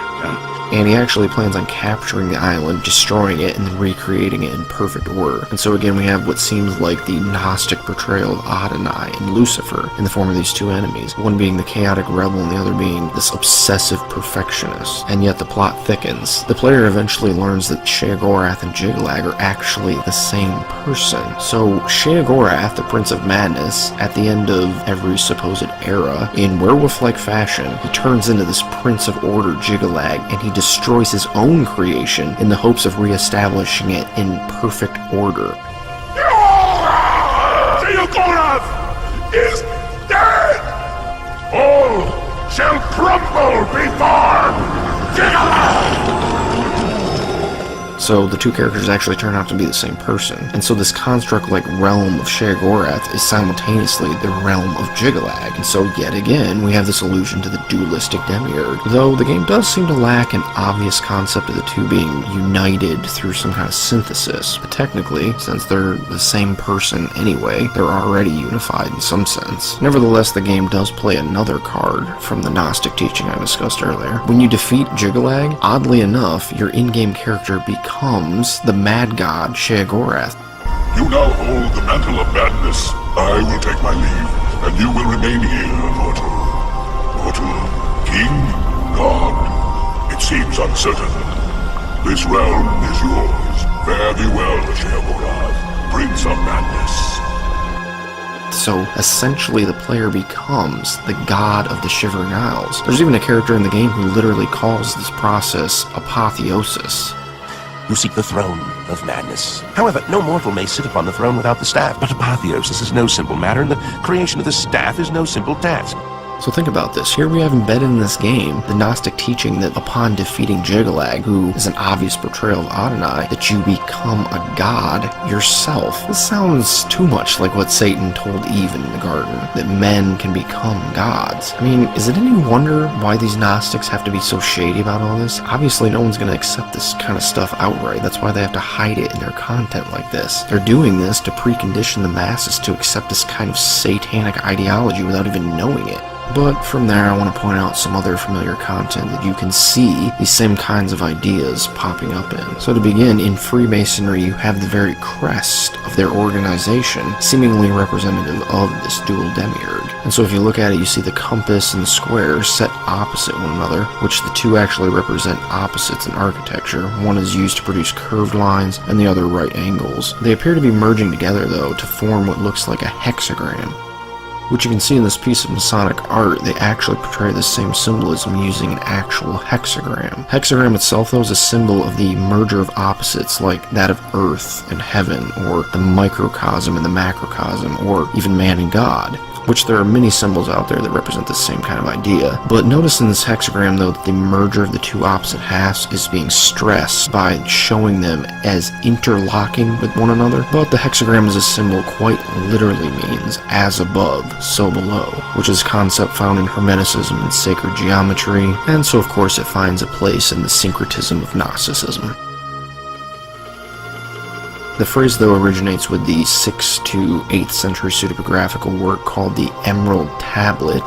and he actually plans on capturing the island, destroying it, and then recreating it in perfect order. And so again, we have what seems like the Gnostic portrayal of Adonai and Lucifer in the form of these two enemies, one being the chaotic rebel and the other being this obsessive perfectionist. And yet the plot thickens. The player eventually learns that Sheogorath and Jiglag are actually the same person. So Sheogorath, the Prince of Madness, at the end of every supposed era, in werewolf-like fashion, he turns into this Prince of Order Jiglag, and he destroys his own creation in the hopes of re-establishing it in perfect order. Sheogorath is dead! All shall crumble before Jiglag! So the two characters actually turn out to be the same person. And so this construct-like realm of Sheogorath is simultaneously the realm of Jiglag. And so yet again, we have this allusion to the dualistic demiurge. Though the game does seem to lack an obvious concept of the two being united through some kind of synthesis. But technically, since they're the same person anyway, they're already unified in some sense. Nevertheless, the game does play another card from the Gnostic teaching I discussed earlier. When you defeat Jiglag, oddly enough, your in-game character becomes the mad god Sheogorath. You now hold the mantle of madness. I will take my leave, and you will remain here, mortal. Mortal, king, god. It seems uncertain. This realm is yours. Fare thee well, Sheogorath, Prince of Madness. So essentially the player becomes the god of the Shivering Isles. There's even a character in the game who literally calls this process apotheosis. You seek the throne of madness. However, no mortal may sit upon the throne without the staff. But apotheosis is no simple matter, and the creation of the staff is no simple task. So think about this. Here we have embedded in this game the Gnostic teaching that upon defeating Jiglag, who is an obvious portrayal of Adonai, that you become a god yourself. This sounds too much like what Satan told Eve in the garden, that men can become gods. I mean, is it any wonder why these Gnostics have to be so shady about all this? Obviously, no one's going to accept this kind of stuff outright. That's why they have to hide it in their content like this. They're doing this to precondition the masses to accept this kind of satanic ideology without even knowing it. But from there, I want to point out some other familiar content that you can see these same kinds of ideas popping up in. So to begin, in Freemasonry, you have the very crest of their organization, seemingly representative of this dual demiurge. And so if you look at it, you see the compass and the square set opposite one another, which the two actually represent opposites in architecture. One is used to produce curved lines, and the other right angles. They appear to be merging together, though, to form what looks like a hexagram. Which you can see in this piece of Masonic art, they actually portray the same symbolism using an actual hexagram. Hexagram itself, though, is a symbol of the merger of opposites like that of Earth and Heaven, or the microcosm and the macrocosm, or even man and God. Which there are many symbols out there that represent the same kind of idea. But notice in this hexagram, though, that the merger of the two opposite halves is being stressed by showing them as interlocking with one another. But the hexagram as a symbol quite literally means as above, so below, which is a concept found in Hermeticism and sacred geometry, and so of course it finds a place in the syncretism of Gnosticism. The phrase, though, originates with the 6th to 8th century pseudepigraphical work called the Emerald Tablet.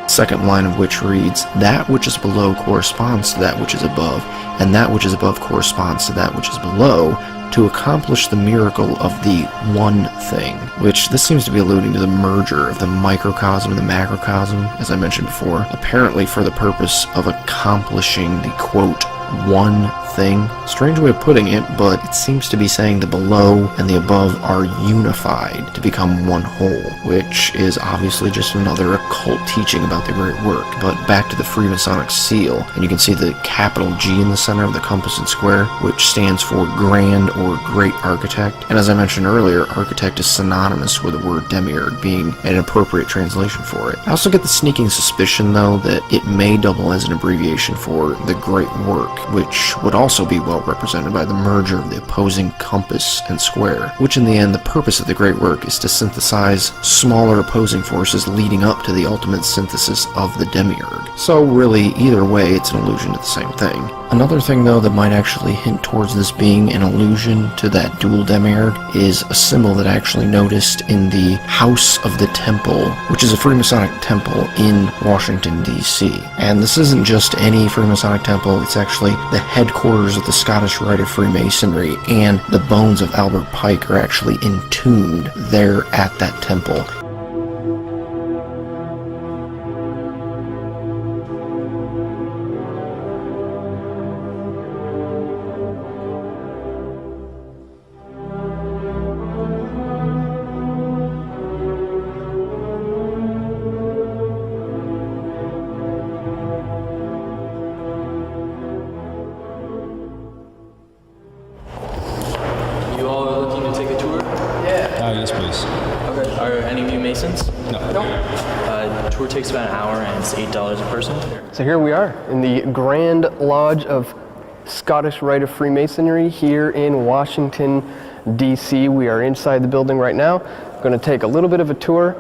Second line of which reads, "That which is below corresponds to that which is above, and that which is above corresponds to that which is below, to accomplish the miracle of the one thing," which this seems to be alluding to the merger of the microcosm and the macrocosm, as I mentioned before, apparently for the purpose of accomplishing the, quote, one thing. Strange way of putting it, but it seems to be saying the below and the above are unified to become one whole, which is obviously just another occult teaching about the great work. But back to the Freemasonic seal, and you can see the capital G in the center of the compass and square, which stands for Grand or Great Architect. And as I mentioned earlier, architect is synonymous with the word demiurge, being an appropriate translation for it. I also get the sneaking suspicion, though, that it may double as an abbreviation for the great work, which would also also be well represented by the merger of the opposing compass and square, which in the end the purpose of the great work is to synthesize smaller opposing forces leading up to the ultimate synthesis of the demiurge. So really, either way, it's an allusion to the same thing. Another thing though that might actually hint towards this being an allusion to that dual demiurge is a symbol that I actually noticed in the House of the Temple, which is a Freemasonic temple in Washington, D.C. And this isn't just any Freemasonic temple, it's actually the headquarters of the Scottish Rite of Freemasonry, and the bones of Albert Pike are actually entombed there at that temple. Yes, please. Okay. Are any of you Masons? No. Tour takes about an hour and it's $8 a person. So here we are in the Grand Lodge of Scottish Rite of Freemasonry here in Washington, D.C. We are inside the building right now. Going to take a little bit of a tour,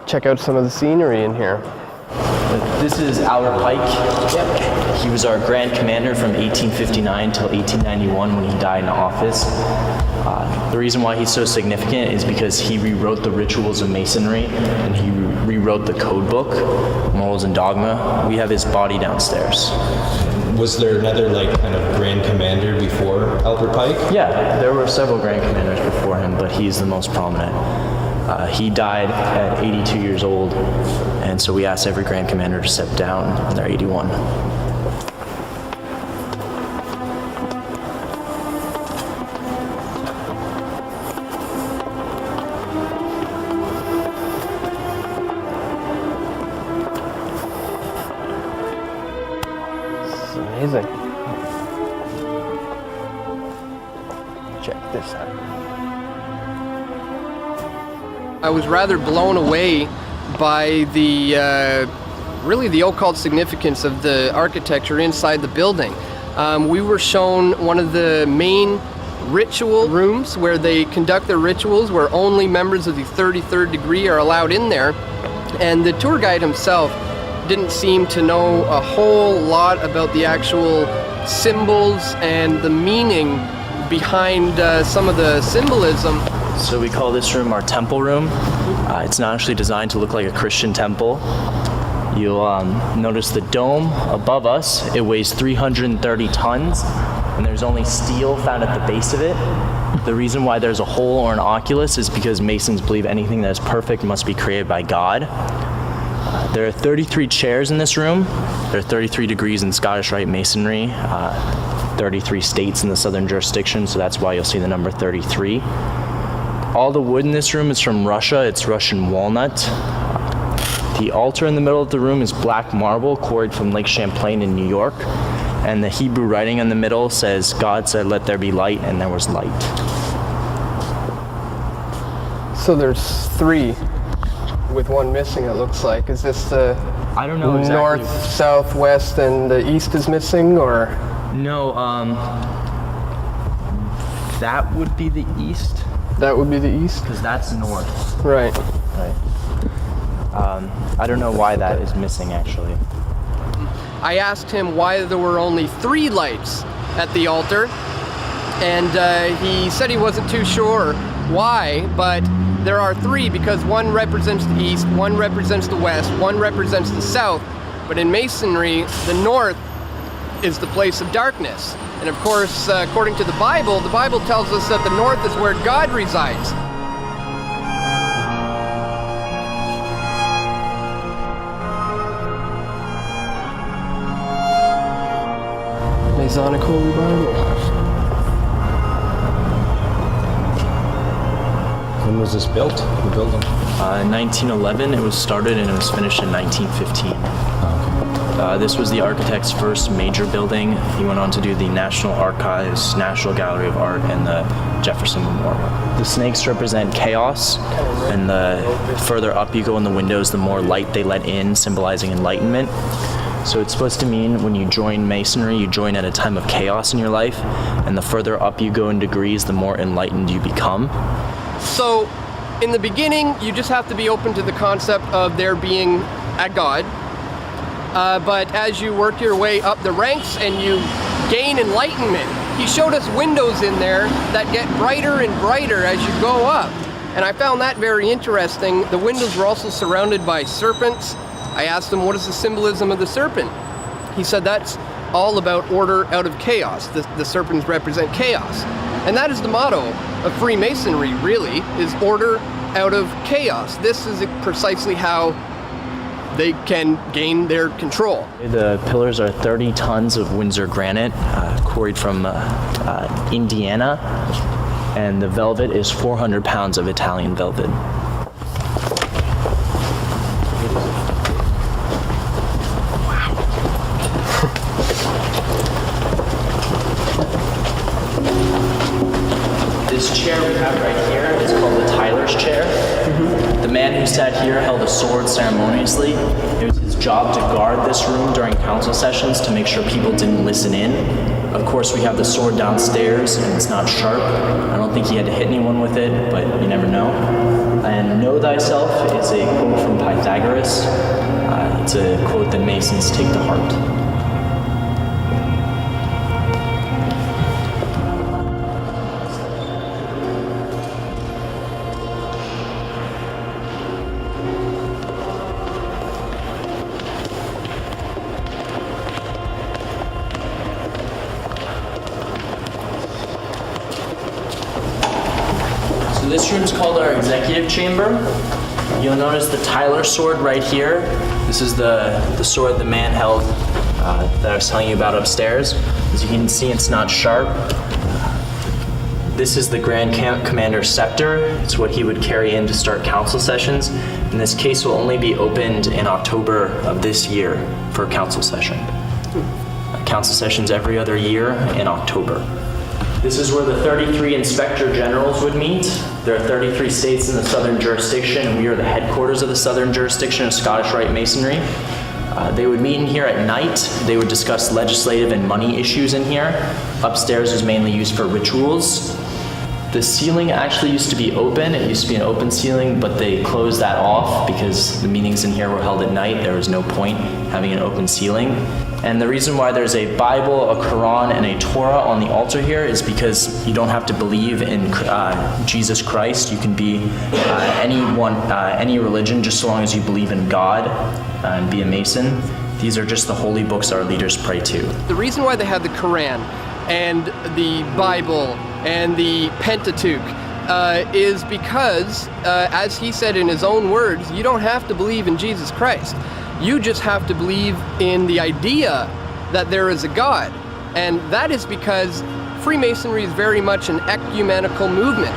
check out some of the scenery in here. This is Albert Pike. Yep. He was our Grand Commander from 1859 till 1891 when he died in office. The reason why he's so significant is because he rewrote the rituals of Masonry and he rewrote the code book, Morals and Dogma. We have his body downstairs. Was there another kind of Grand Commander before Albert Pike? Yeah, there were several Grand Commanders before him, but he's the most prominent. He died at 82 years old, and so we asked every Grand Commander to step down when they're 81. Amazing. Check this out. I was rather blown away by the really the occult significance of the architecture inside the building. We were shown one of the main ritual rooms where they conduct their rituals, where only members of the 33rd degree are allowed in there, and the tour guide himself didn't seem to know a whole lot about the actual symbols and the meaning behind some of the symbolism. So we call this room our temple room. It's not actually designed to look like a Christian temple. You'll notice the dome above us. It weighs 330 tons, and there's only steel found at the base of it. The reason why there's a hole or an oculus is because Masons believe anything that is perfect must be created by God. There are 33 chairs in this room. There are 33 degrees in Scottish Rite Masonry, 33 states in the southern jurisdiction, so that's why you'll see the number 33. All the wood in this room is from Russia. It's Russian walnut. The altar in the middle of the room is black marble quarried from Lake Champlain in New York. And the Hebrew writing in the middle says, God said, let there be light, and there was light. So there's 3 with 1 missing, it looks like. Is this the I don't know exactly. North, south, west, and the east is missing, or? No, that would be the east. That would be the east? Because that's north. Right. I don't know why that is missing, actually. I asked him why there were only 3 lights at the altar, and he said he wasn't too sure why, but there are 3 because 1 represents the east, 1 represents the west, 1 represents the south, but in Masonry, the north is the place of darkness. And of course, according to the Bible tells us that the north is where God resides. Masonic Holy Bible. When was this built? The building? 1911. It was started and it was finished in 1915. This was the architect's first major building. He went on to do the National Archives, National Gallery of Art, and the Jefferson Memorial. The snakes represent chaos, and the further up you go in the windows, the more light they let in, symbolizing enlightenment. So it's supposed to mean when you join Masonry, you join at a time of chaos in your life, and the further up you go in degrees, the more enlightened you become. So, in the beginning, you just have to be open to the concept of there being a God. But as you work your way up the ranks and you gain enlightenment, he showed us windows in there that get brighter and brighter as you go up. And I found that very interesting. The windows were also surrounded by serpents. I asked him, what is the symbolism of the serpent? He said that's all about order out of chaos. The serpents represent chaos. And that is the motto of Freemasonry, really, is order out of chaos. This is precisely how they can gain their control. The pillars are 30 tons of Windsor granite, quarried from Indiana, and the velvet is 400 pounds of Italian velvet. This chair we have right here is called the Tyler's chair. The man who sat here held a sword ceremoniously. It was his job to guard this room during council sessions to make sure people didn't listen in. Of course, we have the sword downstairs, and it's not sharp. I don't think he had to hit anyone with it, but you never know. And know thyself is a quote from Pythagoras. It's a quote that Masons take to heart. This room is called our executive chamber. You'll notice the Tyler sword right here. This is the sword the man held that I was telling you about upstairs. As you can see, it's not sharp. This is the Grand Commander's scepter. It's what he would carry in to start council sessions. And this case will only be opened in October of this year for a council session. Council sessions every other year in October. This is where the 33 Inspector Generals would meet. There are 33 states in the Southern Jurisdiction, and we are the headquarters of the Southern Jurisdiction of Scottish Rite Masonry. They would meet in here at night. They would discuss legislative and money issues in here. Upstairs is mainly used for rituals. The ceiling actually used to be open. It used to be an open ceiling, but they closed that off because the meetings in here were held at night. There was no point having an open ceiling. And the reason why there's a Bible, a Quran, and a Torah on the altar here is because you don't have to believe in Jesus Christ. You can be any religion just so long as you believe in God and be a Mason. These are just the holy books our leaders pray to. The reason why they have the Quran and the Bible and the Pentateuch is because, as he said in his own words, you don't have to believe in Jesus Christ. You just have to believe in the idea that there is a God. And that is because Freemasonry is very much an ecumenical movement.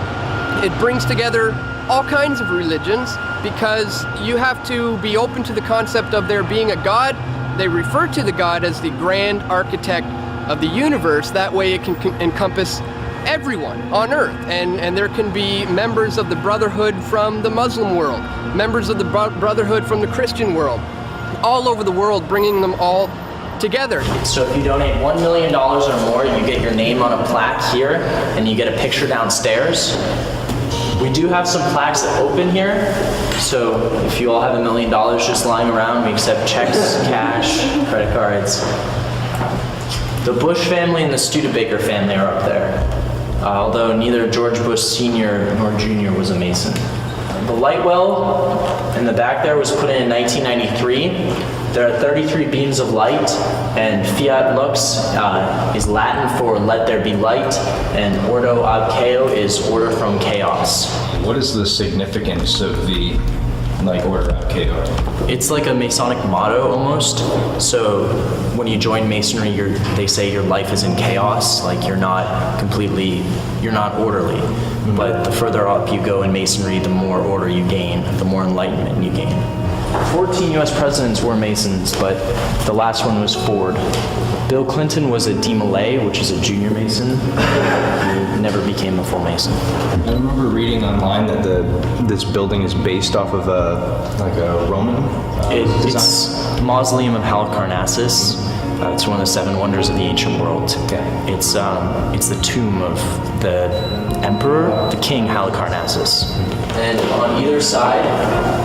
It brings together all kinds of religions because you have to be open to the concept of there being a God. They refer to the God as the grand architect of the universe. That way it can encompass everyone on earth, and there can be members of the Brotherhood from the Muslim world, members of the Brotherhood from the Christian world, all over the world, bringing them all together. So if you donate $1 million or more, you get your name on a plaque here, and you get a picture downstairs. We do have some plaques that open here, so if you all have $1 million just lying around, we accept checks, cash, credit cards. The Bush family and the Studebaker family are up there, although neither George Bush Sr. nor Jr. was a Mason. The light well in the back there was put in 1993. There are 33 beams of light, and Fiat Lux is Latin for let there be light, and Ordo ab Chao is order from chaos. What is the significance of the Order ab Chao? It's like a Masonic motto almost. So when you join Masonry, they say your life is in chaos, like you're not orderly. Mm-hmm. But the further up you go in Masonry, the more order you gain, the more enlightenment you gain. 14 US presidents were Masons, but the last one was Ford. Bill Clinton was a DeMolay, which is a junior Mason. never became a full Mason. I remember reading online that this building is based off of a Roman It's Mausoleum of Halicarnassus. It's one of the 7 wonders of the ancient world. Okay. It's the tomb of the emperor, the king Halicarnassus. And on either side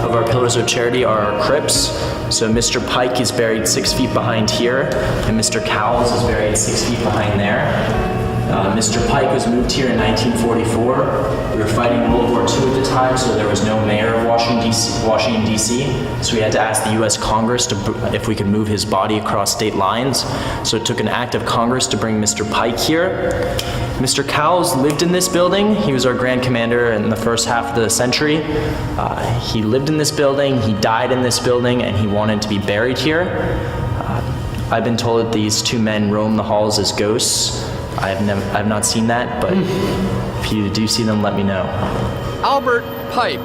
of our pillars of charity are our crypts. So Mr. Pike is buried 6 feet behind here, and Mr. Cowles is buried 6 feet behind there. Mr. Pike was moved here in 1944. We were fighting World War II at the time, so there was no mayor of Washington, D.C. So we had to ask the U.S. Congress if we could move his body across state lines. So it took an act of Congress to bring Mr. Pike here. Mr. Cowles lived in this building. He was our Grand Commander in the first half of the century. He lived in this building, he died in this building, and he wanted to be buried here. I've been told that these 2 men roam the halls as ghosts. I've not seen that, but if you do see them, let me know. Albert Pike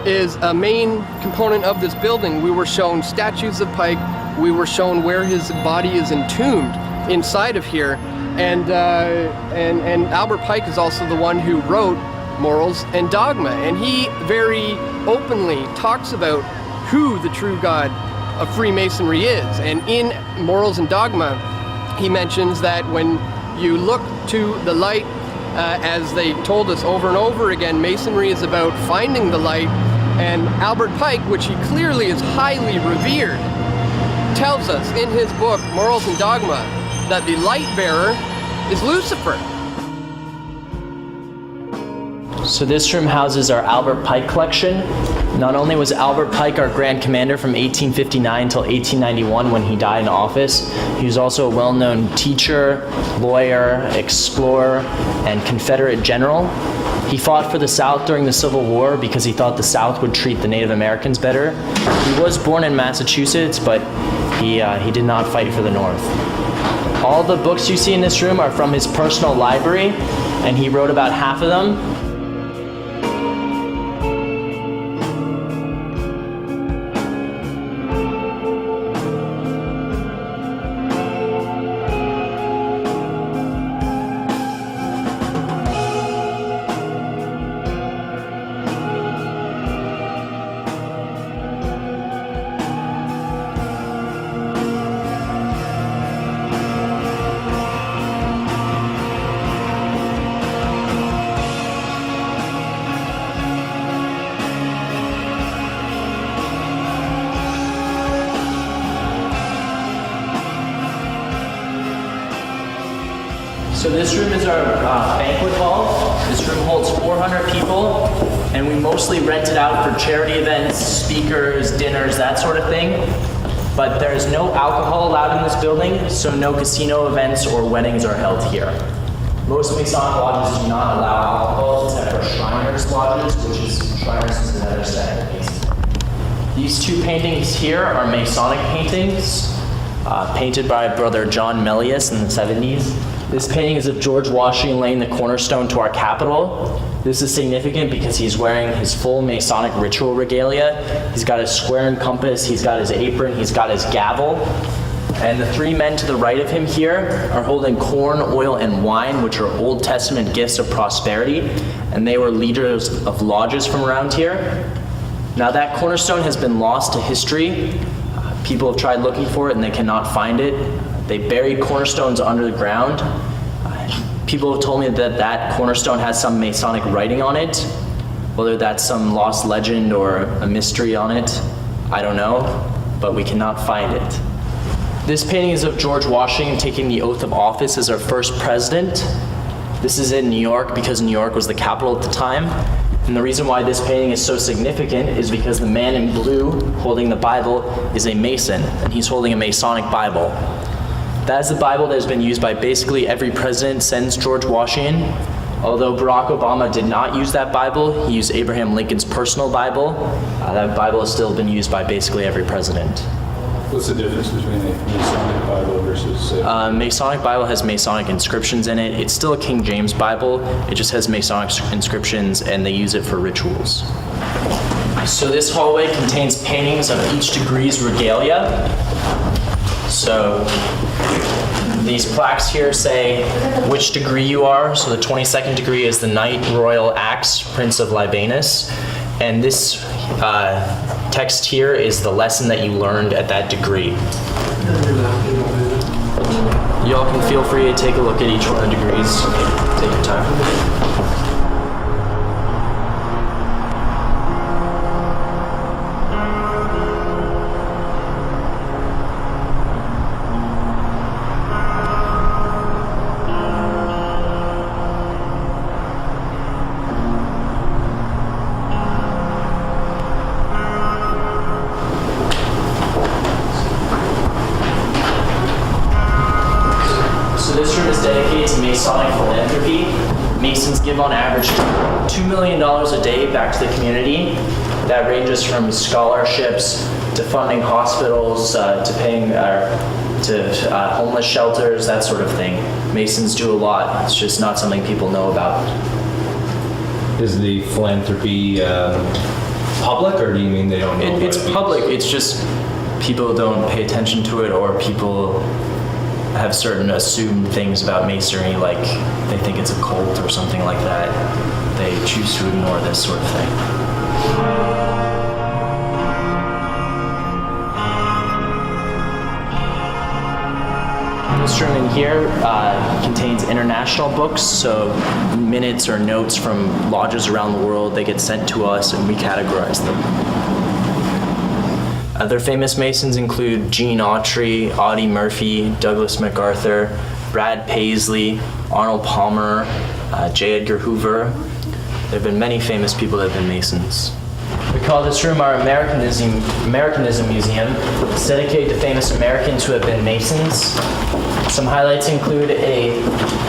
is a main component of this building. We were shown statues of Pike. We were shown where his body is entombed inside of here. And Albert Pike is also the one who wrote Morals and Dogma. And he very openly talks about who the true God of Freemasonry is. And in Morals and Dogma, he mentions that when you look to the light, as they told us over and over again, Masonry is about finding the light. And Albert Pike, which he clearly is highly revered, tells us in his book, Morals and Dogma, that the light bearer is Lucifer. So this room houses our Albert Pike collection. Not only was Albert Pike our Grand Commander from 1859 until 1891 when he died in office, he was also a well-known teacher, lawyer, explorer, and Confederate general. He fought for the South during the Civil War because he thought the South would treat the Native Americans better. He was born in Massachusetts, but he did not fight for the North. All the books you see in this room are from his personal library, and he wrote about half of them. So this room is our banquet hall. This room holds 400 people, and we mostly rent it out for charity events, speakers, dinners, that sort of thing. But there is no alcohol allowed in this building, so no casino events or weddings are held here. Most Masonic lodges do not allow alcohol except for Shriners lodges, which is Shriners is another set of Masons. These 2 paintings here are Masonic paintings, painted by Brother John Melius in the 70s. This painting is of George Washington laying the cornerstone to our Capitol. This is significant because he's wearing his full Masonic ritual regalia. He's got his square and compass, he's got his apron, he's got his gavel. And the 3 men to the right of him here are holding corn, oil, and wine, which are Old Testament gifts of prosperity, and they were leaders of lodges from around here. Now that cornerstone has been lost to history. People have tried looking for it and they cannot find it. They buried cornerstones under the ground. People have told me that that cornerstone has some Masonic writing on it. Whether that's some lost legend or a mystery on it, I don't know, but we cannot find it. This painting is of George Washington taking the oath of office as our first president. This is in New York because New York was the capital at the time. And the reason why this painting is so significant is because the man in blue holding the Bible is a Mason, and he's holding a Masonic Bible. That is the Bible that has been used by basically every president since George Washington. Although Barack Obama did not use that Bible, he used Abraham Lincoln's personal Bible. That Bible has still been used by basically every president. What's the difference between a Masonic Bible versus... Masonic Bible has Masonic inscriptions in it. It's still a King James Bible. It just has Masonic inscriptions, and they use it for rituals. So this hallway contains paintings of each degree's regalia. So These plaques here say which degree you are. So the 22nd degree is the Knight Royal Axe, Prince of Libanus. And this text here is the lesson that you learned at that degree. Y'all can feel free to take a look at each one of the degrees. Take your time. Masonic philanthropy. Masons give on average $2 million a day back to the community. That ranges from scholarships to funding hospitals, to paying to homeless shelters, that sort of thing. Masons do a lot. It's just not something people know about. Is the philanthropy public, or do you mean they don't know? It's public. It's just people don't pay attention to it, or people have certain assumed things about Masonry, like they think it's a cult or something like that. They choose to ignore this sort of thing. This room in here contains international books, so minutes or notes from lodges around the world, they get sent to us and we categorize them. Other famous Masons include Gene Autry, Audie Murphy, Douglas MacArthur, Brad Paisley, Arnold Palmer, J. Edgar Hoover. There have been many famous people that have been Masons. We call this room our Americanism Museum. It's dedicated to famous Americans who have been Masons. Some highlights include a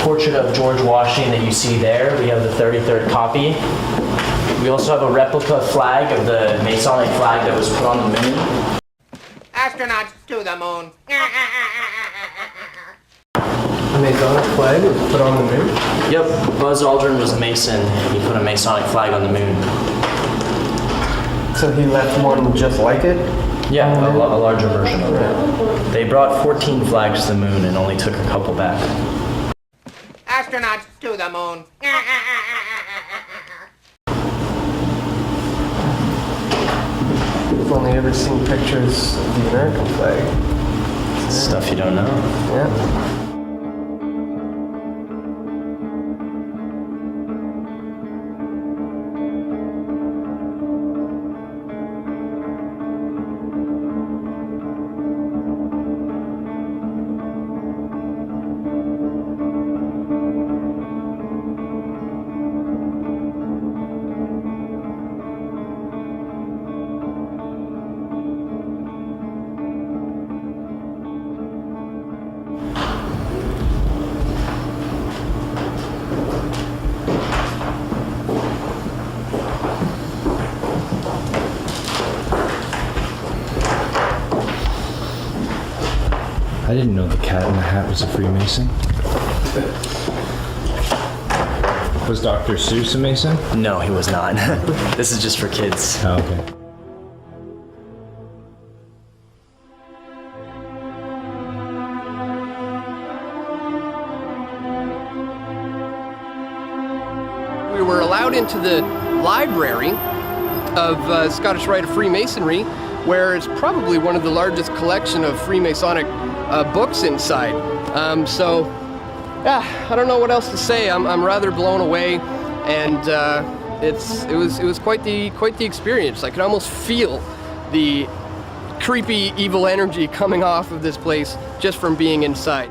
portrait of George Washington that you see there. We have the 33rd copy. We also have a replica flag of the Masonic flag that was put on the moon. Astronauts to the moon. The Masonic flag was put on the moon? Yep, Buzz Aldrin was a Mason. He put a Masonic flag on the moon. So he left one just like it? Yeah, a larger version of it. They brought 14 flags to the moon and only took a couple back. Astronauts to the moon. I've only ever seen pictures of the American flag. Stuff you don't know. Yeah. I didn't know the Cat in the Hat was a Freemason. Was Dr. Seuss a Mason? No, he was not. This is just for kids. Oh, okay. We were allowed into the library of Scottish Rite of Freemasonry, where it's probably one of the largest collection of Freemasonic books inside. I don't know what else to say. I'm rather blown away, and it was quite the experience. I could almost feel the creepy, evil energy coming off of this place just from being inside.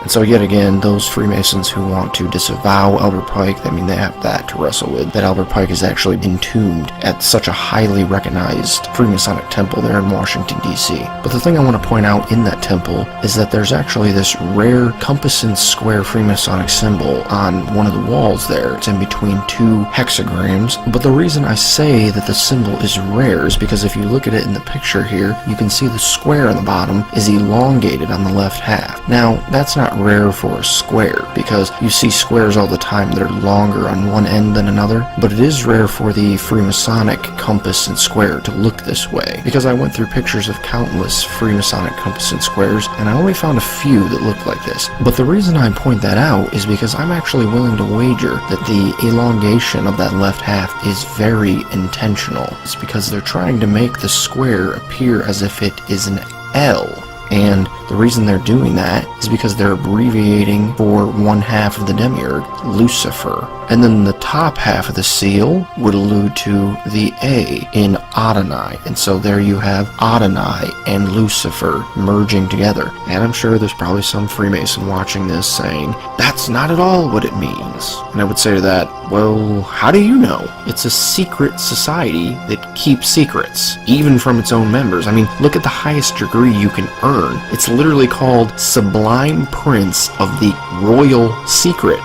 And so yet again, those Freemasons who want to disavow Albert Pike, I mean, they have that to wrestle with, that Albert Pike is actually entombed at such a highly recognized Freemasonic temple there in Washington, D.C. But the thing I want to point out in that temple is that there's actually this rare compass and square Freemasonic symbol on one of the walls there. It's in between two hexagrams. But the reason I say that the symbol is rare is because if you look at it in the picture here, you can see the square on the bottom is elongated on the left half. Now, that's not rare for a square, because you see squares all the time that are longer on one end than another, but it is rare for the Freemasonic compass and square to look this way, because I went through pictures of countless Freemasonic compass and squares, and I only found a few that look like this. But the reason I point that out is because I'm actually willing to wager that the elongation of that left half is very intentional. It's because they're trying to make the square appear as if it is an L. And the reason they're doing that is because they're abbreviating for one half of the demiurge, Lucifer. And then the top half of the seal would allude to the A in Adonai. And so there you have Adonai and Lucifer merging together. And I'm sure there's probably some Freemason watching this saying, that's not at all what it means. And I would say to that, well, how do you know? It's a secret society that keeps secrets, even from its own members. I mean, look at the highest degree you can earn. It's literally called Sublime Prince of the Royal Secret.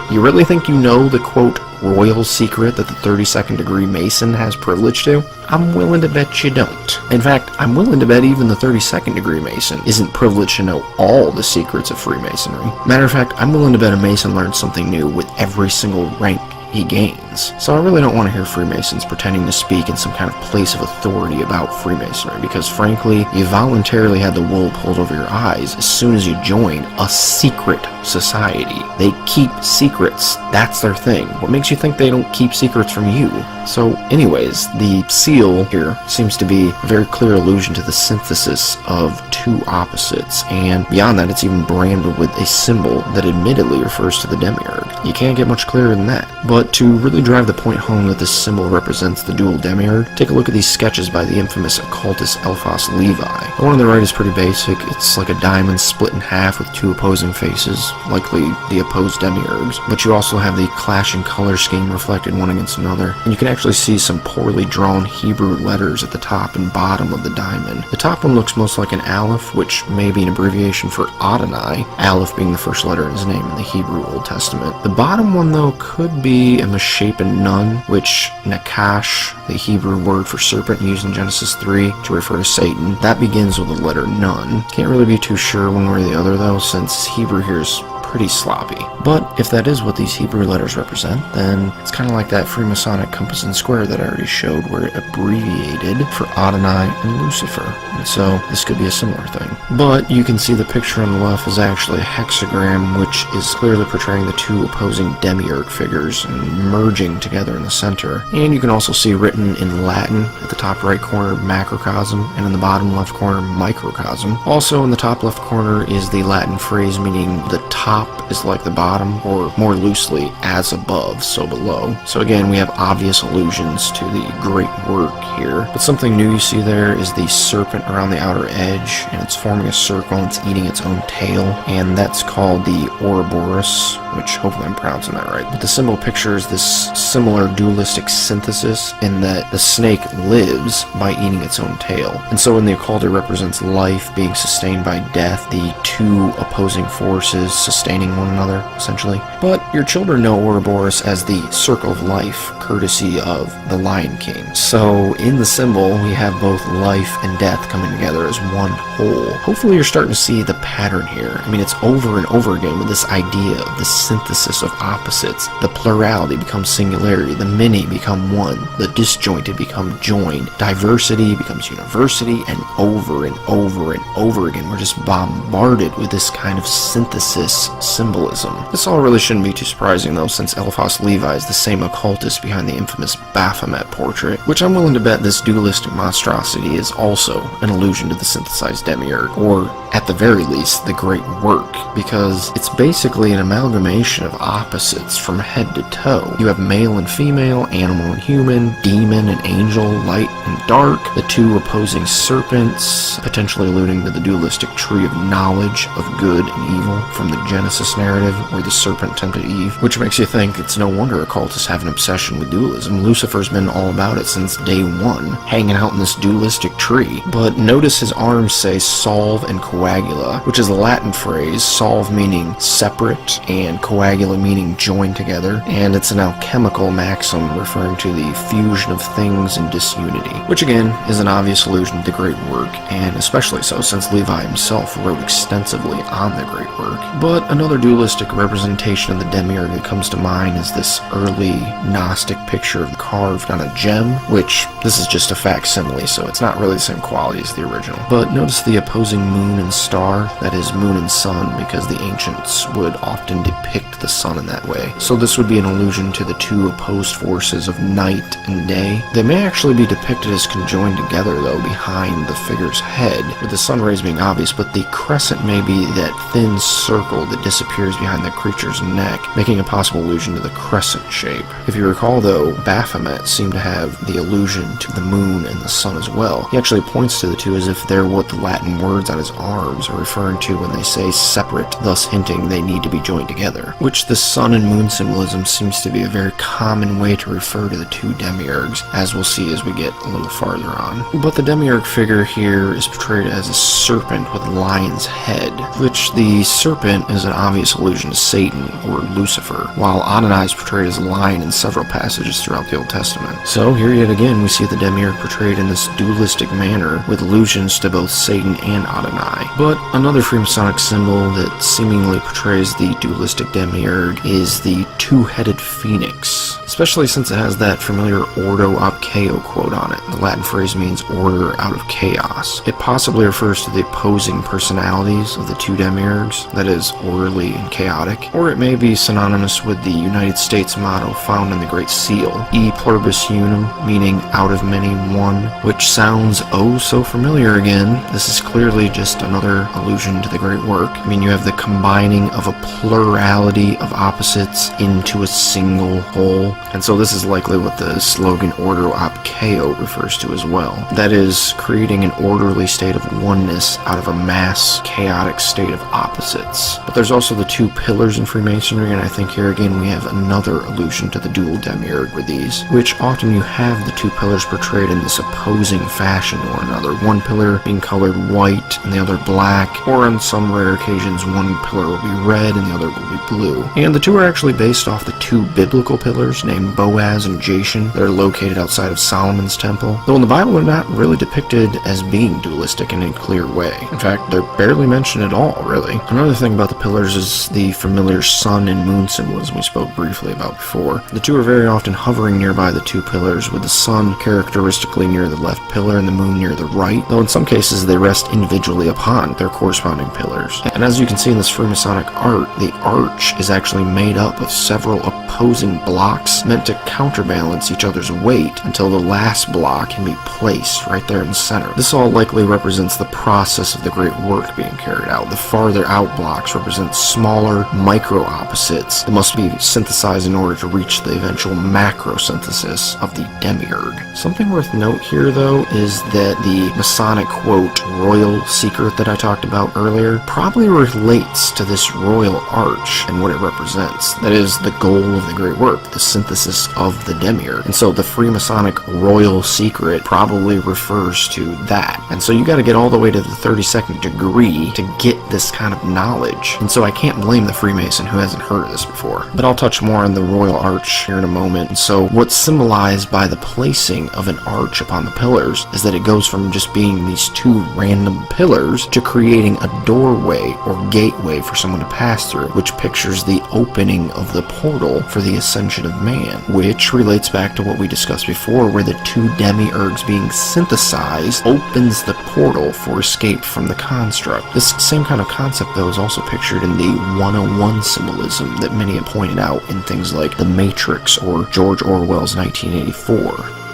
You really think you know the, quote, royal secret that the 32nd degree Mason has privilege to? I'm willing to bet you don't. In fact, I'm willing to bet even the 32nd degree Mason isn't privileged to know all the secrets of Freemasonry. Matter of fact, I'm willing to bet a Mason learns something new with every single rank he gains. So I really don't want to hear Freemasons pretending to speak in some kind of place of authority about Freemasonry, because frankly, you voluntarily had the wool pulled over your eyes as soon as you joined a secret society. They keep secrets. That's their thing. What makes you think they don't keep secrets from you? So anyways, the seal here seems to be a very clear allusion to the synthesis of two opposites, and beyond that, it's even branded with a symbol that admittedly refers to the demiurge. You can't get much clearer than that. But to really drive the point home that this symbol represents the dual demiurge, take a look at these sketches by the infamous occultist Eliphas Levi. The one on the right is pretty basic. It's like a diamond split in half with two opposing faces, likely the opposed demiurges. But you also have the clashing color scheme reflected one against another, and you can actually see some poorly drawn Hebrew letters at the top and bottom of the diamond. The top one looks most like an aleph, which may be an abbreviation for Adonai, aleph being the first letter in his name in the Hebrew Old Testament. The bottom one, though, could be a misshapen nun, which Nakash, the Hebrew word for serpent used in Genesis 3 to refer to Satan, that begins with the letter nun. Can't really be too sure one way or the other, though, since Hebrew here is pretty sloppy. But if that is what these Hebrew letters represent, then it's kind of like that Freemasonic compass and square that I already showed, where it abbreviated for Adonai and Lucifer. And so this could be a similar thing. But you can see the picture on the left is actually a hexagram, which is clearly portraying the two opposing demiurge figures and merging together in the center. And you can also see written in Latin at the top right corner macrocosm, and in the bottom left corner microcosm. Also in the top left corner is the Latin phrase meaning the top is like the bottom, or more loosely, as above, so below. So again, we have obvious allusions to the great work here. But something new you see there is the serpent around the outer edge, and it's forming a circle and it's eating its own tail, and that's called the Ouroboros, which hopefully I'm pronouncing that right. But the symbol pictures this similar dualistic synthesis in that the snake lives by eating its own tail. And so in the occult, it represents life being sustained by death, the two opposing forces sustaining one another, essentially. But your children know Ouroboros as the circle of life, courtesy of the Lion King. So in the symbol, we have both life and death coming together as one whole. Hopefully you're starting to see the pattern here. I mean, it's over and over again with this idea of the synthesis of opposites. The plurality becomes singularity, the many become one, the disjointed become joined, diversity becomes university, and over and over and over again, we're just bombarded with this kind of synthesis symbolism. This all really shouldn't be too surprising, though, since Eliphas Levi is the same occultist behind the infamous Baphomet portrait, which I'm willing to bet this dualistic monstrosity is also an allusion to the synthesized demiurge, or at the very least, the great work, because it's basically an amalgamation amalgamation of opposites from head to toe. You have male and female, animal and human, demon and angel, light and dark, the two opposing serpents, potentially alluding to the dualistic tree of knowledge of good and evil from the Genesis narrative where the serpent tempted Eve, which makes you think it's no wonder occultists have an obsession with dualism. Lucifer's been all about it since day one, hanging out in this dualistic tree. But notice his arms say solve and coagula, which is a Latin phrase, solve meaning separate and coagula meaning joined together, and it's an alchemical maxim referring to the fusion of things in disunity, which again is an obvious allusion to the great work, and especially so since Levi himself wrote extensively on the great work. But another dualistic representation of the demiurge that comes to mind is this early Gnostic picture carved on a gem, which this is just a facsimile, so it's not really the same quality as the original. But notice the opposing moon and star, that is moon and sun, because the ancients would often depict the sun in that way. So this would be an allusion to the two opposed forces of night and day. They may actually be depicted as conjoined together though behind the figure's head, with the sun rays being obvious, but the crescent may be that thin circle that disappears behind the creature's neck, making a possible allusion to the crescent shape. If you recall though, Baphomet seemed to have the allusion to the moon and the sun as well. He actually points to the two as if they're what the Latin words on his arms are referring to when they say separate, thus hinting they need to be joined together, which the sun and moon symbolism seems to be a very common way to refer to the two demiurges, as we'll see as we get a little farther on. But the demiurge figure here is portrayed as a serpent with a lion's head, which the serpent is an obvious allusion to Satan or Lucifer, while Adonai is portrayed as a lion in several passages throughout the Old Testament. So here yet again we see the demiurge portrayed in this dualistic manner with allusions to both Satan and Adonai. But another Freemasonic symbol that seemingly portrays the dualistic demiurge is the two-headed phoenix, especially since it has that familiar ordo ab chaos quote on it. The Latin phrase means order out of chaos. It possibly refers to the opposing personalities of the two demiurges, that is, orderly and chaotic, or it may be synonymous with the United States motto found in the Great Seal, E pluribus unum, meaning out of many one, which sounds oh so familiar again. This is clearly just another allusion to the great work. I mean, you have the combining of a plurality of opposites into a single whole, and so this is likely what the slogan ordo ab chaos refers to as well. That is, creating an orderly state of oneness out of a mass chaotic state of opposites. But there's also the two pillars in Freemasonry, and I think here again we have another allusion to the dual demiurge with these, which often you have the two pillars portrayed in this opposing fashion to one another, one pillar being colored white and the other black, or on some rare occasions one pillar will be red and the other will be blue. And the two are actually based off the two biblical pillars named Boaz and Jashan that are located outside of Solomon's temple, though in the Bible they're not really depicted as being dualistic in a clear way. In fact, they're barely mentioned at all, really. Another thing about the pillars is the familiar sun and moon symbolism we spoke briefly about before. The two are very often hovering nearby the two pillars, with the sun characteristically near the left pillar and the moon near the right, though in some cases they rest individually upon their corresponding pillars. And as you can see in this Freemasonic art, the arch is actually made up of several opposing blocks meant to counterbalance each other's weight until the last block can be placed right there in the center. This all likely represents the process of the great work being carried out. The farther out blocks represent smaller micro opposites that must be synthesized in order to reach the eventual macro synthesis of the demiurge. Something worth note here though is that the Masonic quote royal secret that I talked about earlier probably relates to this royal arch and what it represents. That is the goal of the great work, the synthesis of the demiurge. And so the Freemasonic royal secret probably refers to that. And so you got to get all the way to the 32nd degree to get this kind of knowledge. And so I can't blame the Freemason who hasn't heard of this before. But I'll touch more on the royal arch here in a moment. And so what's symbolized by the placing of an arch upon the pillars is that it goes from just being these two random pillars to creating a doorway or gateway for someone to pass through, which pictures the opening of the portal for the ascension of man, which relates back to what we discussed before, where the two demiurges being synthesized opens the portal for escape from the construct. This same kind of concept though is also pictured in the 101 symbolism that many have pointed out in things like The Matrix or George Orwell's 1984.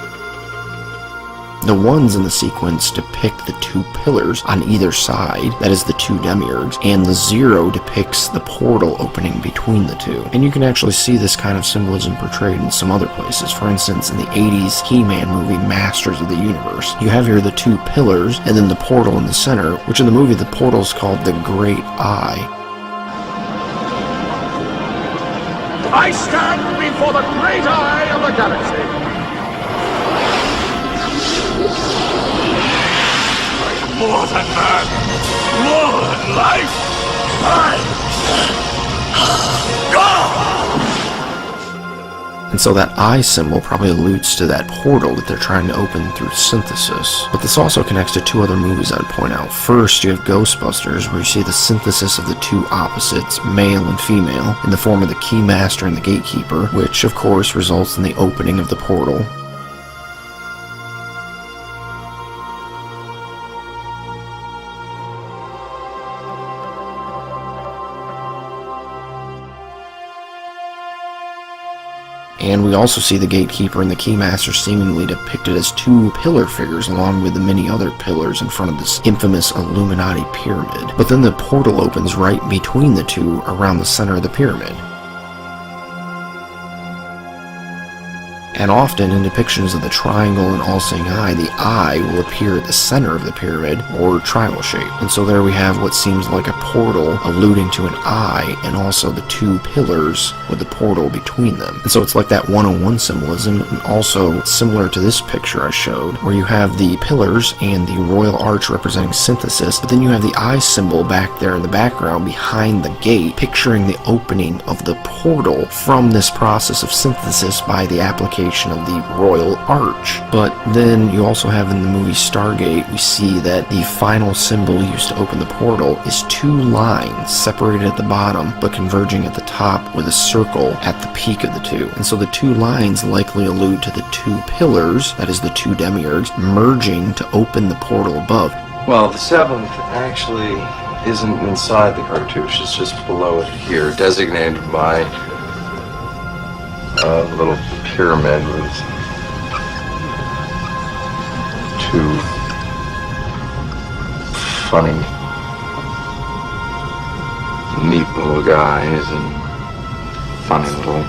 The ones in the sequence depict the two pillars on either side, that is the two demiurges, and the 0 depicts the portal opening between the two. And you can actually see this kind of symbolism portrayed in some other places. For instance, in the 80s He-Man movie Masters of the Universe, you have here the two pillars and then the portal in the center, which in the movie the portal is called the Great Eye. I stand before the great eye of the galaxy. More than man, more than life, And so that eye symbol probably alludes to that portal that they're trying to open through synthesis. But this also connects to two other movies I'd point out. First, you have Ghostbusters, where you see the synthesis of the two opposites, male and female, in the form of the Keymaster and the Gatekeeper, which of course results in the opening of the portal. And we also see the Gatekeeper and the Keymaster seemingly depicted as two pillar figures along with the many other pillars in front of this infamous Illuminati pyramid. But then the portal opens right between the two around the center of the pyramid. And often in depictions of the triangle and all-seeing eye, the eye will appear at the center of the pyramid, or triangle shape. And so there we have what seems like a portal alluding to an eye, and also the two pillars with the portal between them. And so it's like that 101 symbolism, and also similar to this picture I showed, where you have the pillars and the royal arch representing synthesis, but then you have the eye symbol back there in the background behind the gate, picturing the opening of the portal from this process of synthesis by the application of the royal arch. But then you also have in the movie Stargate, we see that the final symbol used to open the portal is two lines separated at the bottom but converging at the top with a circle at the peak of the two. And so the two lines likely allude to the two pillars, that is the two demiurges, merging to open the portal above. Well, the seventh actually isn't inside the cartouche, it's just below it here, designated by a little pyramid with two funny, neat little guys and funny little...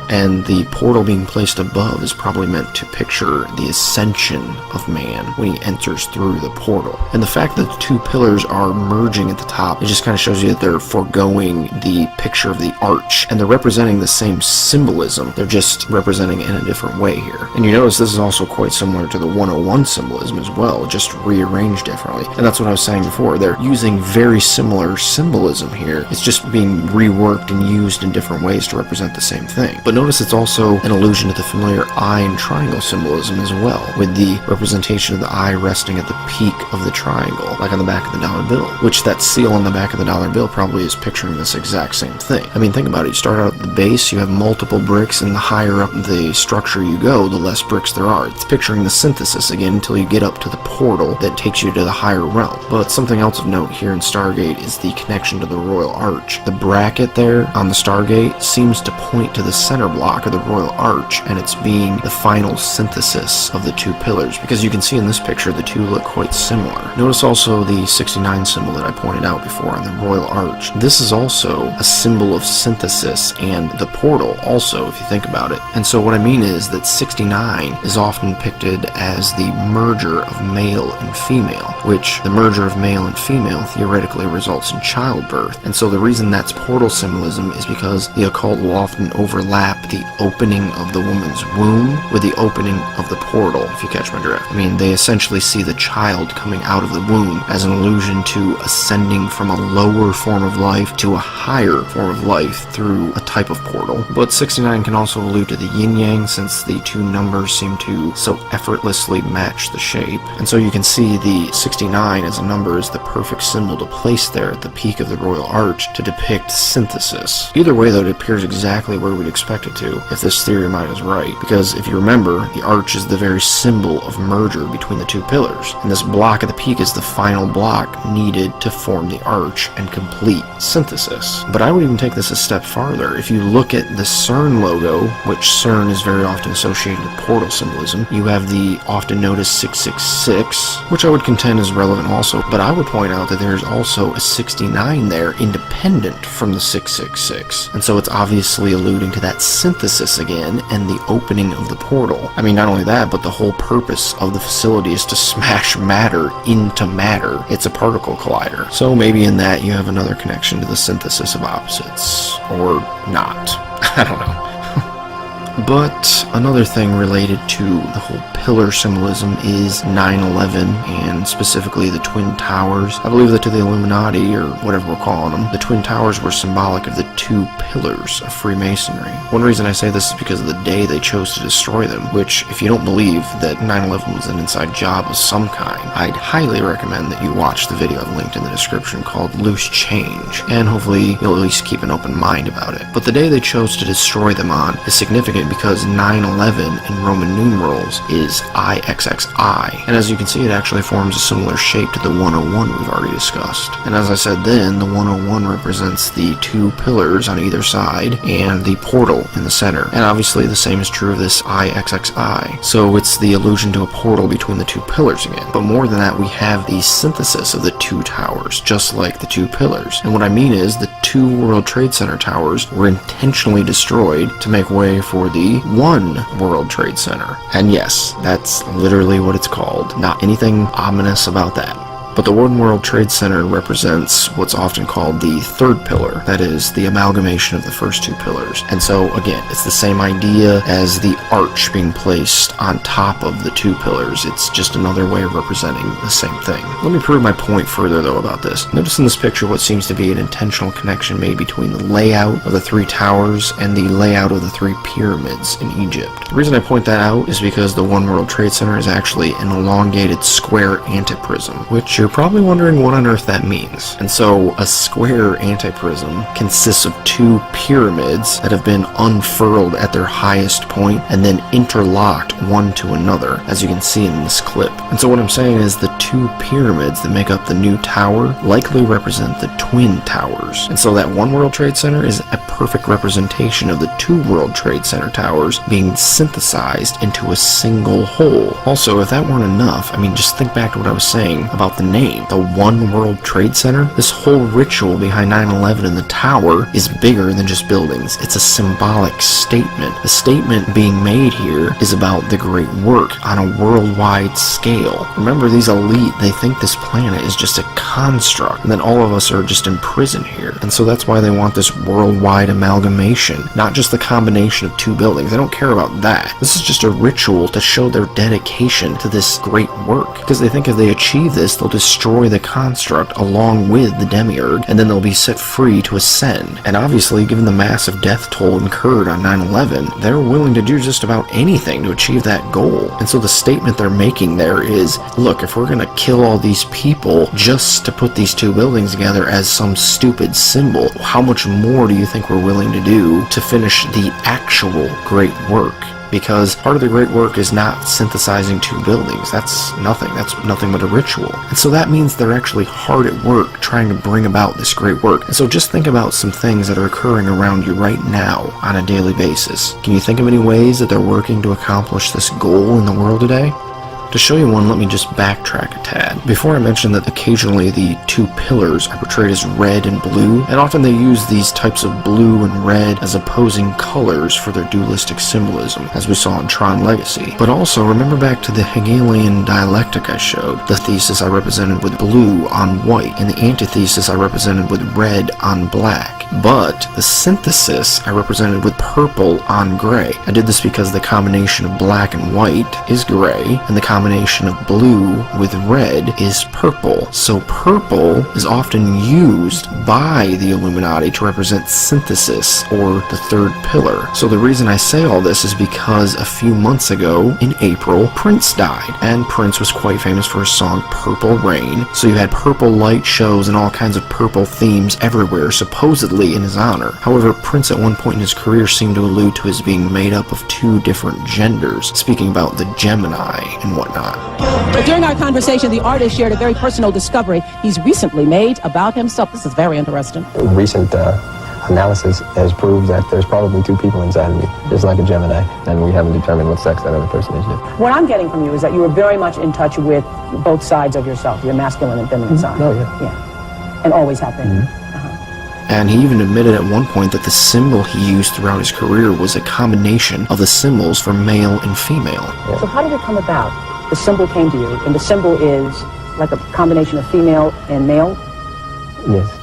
And the portal being placed above is probably meant to picture the ascension of man when he enters through the portal. And the fact that the two pillars are merging at the top, it just kind of shows you that they're foregoing the picture of the arch. And they're representing the same symbolism, they're just representing it in a different way here. And you notice this is also quite similar to the 101 symbolism as well, just rearranged differently. And that's what I was saying before, they're using very similar symbolism here. It's just being reworked and used in different ways to represent the same thing. But notice it's also an allusion to the familiar eye and triangle symbolism as well, with the representation of the eye resting at the peak of the triangle, like on the back of the dollar bill, which that seal on the back of the dollar bill probably is picturing this exact same thing. I mean, think about it. You start out at the base, you have multiple bricks, and the higher up the structure you go, the less bricks there are. It's picturing the synthesis again until you get up to the portal that takes you to the higher realm. But something else of note here in Stargate is the connection to the Royal Arch. The bracket there on the Stargate seems to point to the center block of the Royal Arch, and it's being the final synthesis of the two pillars, because you can see in this picture the two look quite similar. Notice also the 69 symbol that I pointed out before on the Royal Arch. This is also a symbol of synthesis and the portal also, if you think about it. And so what I mean is that 69 is often depicted as the merger of male and female, which the merger of male and female theoretically results in childbirth. And so the reason that's portal symbolism is because the occult will often overlap the opening of the woman's womb with the opening of the portal, if you catch my drift. I mean, they essentially see the child coming out of the womb as an allusion to ascending from a lower form of life to a higher form of life through a type of portal. But 69 can also allude to the yin-yang, since the two numbers seem to so effortlessly match the shape. And so you can see the 69 as a number is the perfect symbol to place there at the peak of the Royal Arch to depict synthesis. Either way though, it appears exactly where we'd expect it it to, if this theory of mine is right. Because if you remember, the arch is the very symbol of merger between the two pillars, and this block at the peak is the final block needed to form the arch and complete synthesis. But I would even take this a step farther. If you look at the CERN logo, which CERN is very often associated with portal symbolism, you have the often noticed 666, which I would contend is relevant also, but I would point out that there's also a 69 there independent from the 666, and so it's obviously alluding to that synthesis again and the opening of the portal. I mean, not only that, but the whole purpose of the facility is to smash matter into matter. It's a particle collider. So maybe in that you have another connection to the synthesis of opposites, or not. I don't know. But another thing related to the whole pillar symbolism is 9/11, and specifically the Twin Towers. I believe that to the Illuminati, or whatever we're calling them, the Twin Towers were symbolic of the two pillars of Freemasonry. One reason I say this is because of the day they chose to destroy them, which, if you don't believe that 9/11 was an inside job of some kind, I'd highly recommend that you watch the video I've linked in the description called Loose Change, and hopefully you'll at least keep an open mind about it. But the day they chose to destroy them on is significant because 9/11 in Roman numerals is IXXI, and as you can see, it actually forms a similar shape to the 101 we've already discussed. And as I said then, the 101 represents the two pillars on either side and the portal in the center, and obviously the same is true of this IXXI, so it's the allusion to a portal between the two pillars again. But more than that, we have the synthesis of the two towers, just like the two pillars. And what I mean is, the two World Trade Center towers were intentionally destroyed to make way for the one World Trade Center. And yes, that's literally what it's called. Not anything ominous about that. But the One World Trade Center represents what's often called the third pillar, that is, the amalgamation of the first two pillars. And so, again, it's the same idea as the arch being placed on top of the two pillars. It's just another way of representing the same thing. Let me prove my point further, though, about this. Notice in this picture what seems to be an intentional connection made between the layout of the three towers and the layout of the three pyramids in Egypt. The reason I point that out is because the One World Trade Center is actually an elongated square antiprism, which you're probably wondering what on earth that means. And so a square antiprism consists of two pyramids that have been unfurled at their highest point and then interlocked one to another, as you can see in this clip. And so what I'm saying is the two pyramids that make up the new tower likely represent the twin towers. And so that One World Trade Center is a perfect representation of the two World Trade Center towers being synthesized into a single whole. Also, if that weren't enough, I mean, just think back to what I was saying about the name, the One World Trade Center. This whole ritual behind 9/11 and the tower is bigger than just buildings. It's a symbolic statement. The statement being made here is about the great work on a worldwide scale. Remember, these elite, they think this planet is just a construct, and then all of us are just imprisoned here. And so that's why they want this worldwide amalgamation, not just the combination of two buildings. They don't care about that. This is just a ritual to show their dedication to this great work, because they think if they achieve this, they'll destroy the construct along with the demiurge, and then they'll be set free to ascend. And obviously, given the massive death toll incurred on 9/11, they're willing to do just about anything to achieve that goal. And so the statement they're making there is, look, if we're going to kill all these people just to put these two buildings together as some stupid symbol, how much more do you think we're willing to do to finish the actual great work? Because part of the great work is not synthesizing two buildings. That's nothing but a ritual. And so that means they're actually hard at work trying to bring about this great work. And so just think about some things that are occurring around you right now on a daily basis. Can you think of any ways that they're working to accomplish this goal in the world today? To show you one, let me just backtrack a tad. Before I mentioned that occasionally the two pillars are portrayed as red and blue, and often they use these types of blue and red as opposing colors for their dualistic symbolism, as we saw in Tron Legacy. But also, remember back to the Hegelian dialectic I showed. The thesis I represented with blue on white, and the antithesis I represented with red on black. But the synthesis I represented with purple on gray. I did this because the combination of black and white is gray, and the combination combination of blue with red is purple. So purple is often used by the Illuminati to represent synthesis, or the third pillar. So the reason I say all this is because a few months ago, in April, Prince died, and Prince was quite famous for his song Purple Rain. So you had purple light shows and all kinds of purple themes everywhere, supposedly in his honor. However, Prince at one point in his career seemed to allude to his being made up of two different genders, speaking about the Gemini and whatnot. But during our conversation, the artist shared a very personal discovery he's recently made about himself. This is very interesting. Recent analysis has proved that there's probably two people inside of me, just like a Gemini, and we haven't determined what sex that other person is yet. What I'm getting from you is that you were very much in touch with both sides of yourself, your masculine and feminine side. Oh, yeah. Yeah. And always have been. And he even admitted at one point that the symbol he used throughout his career was a combination of the symbols for male and female. Yeah. So how did it come about? The symbol came to you, and the symbol is like a combination of female and male? Yes.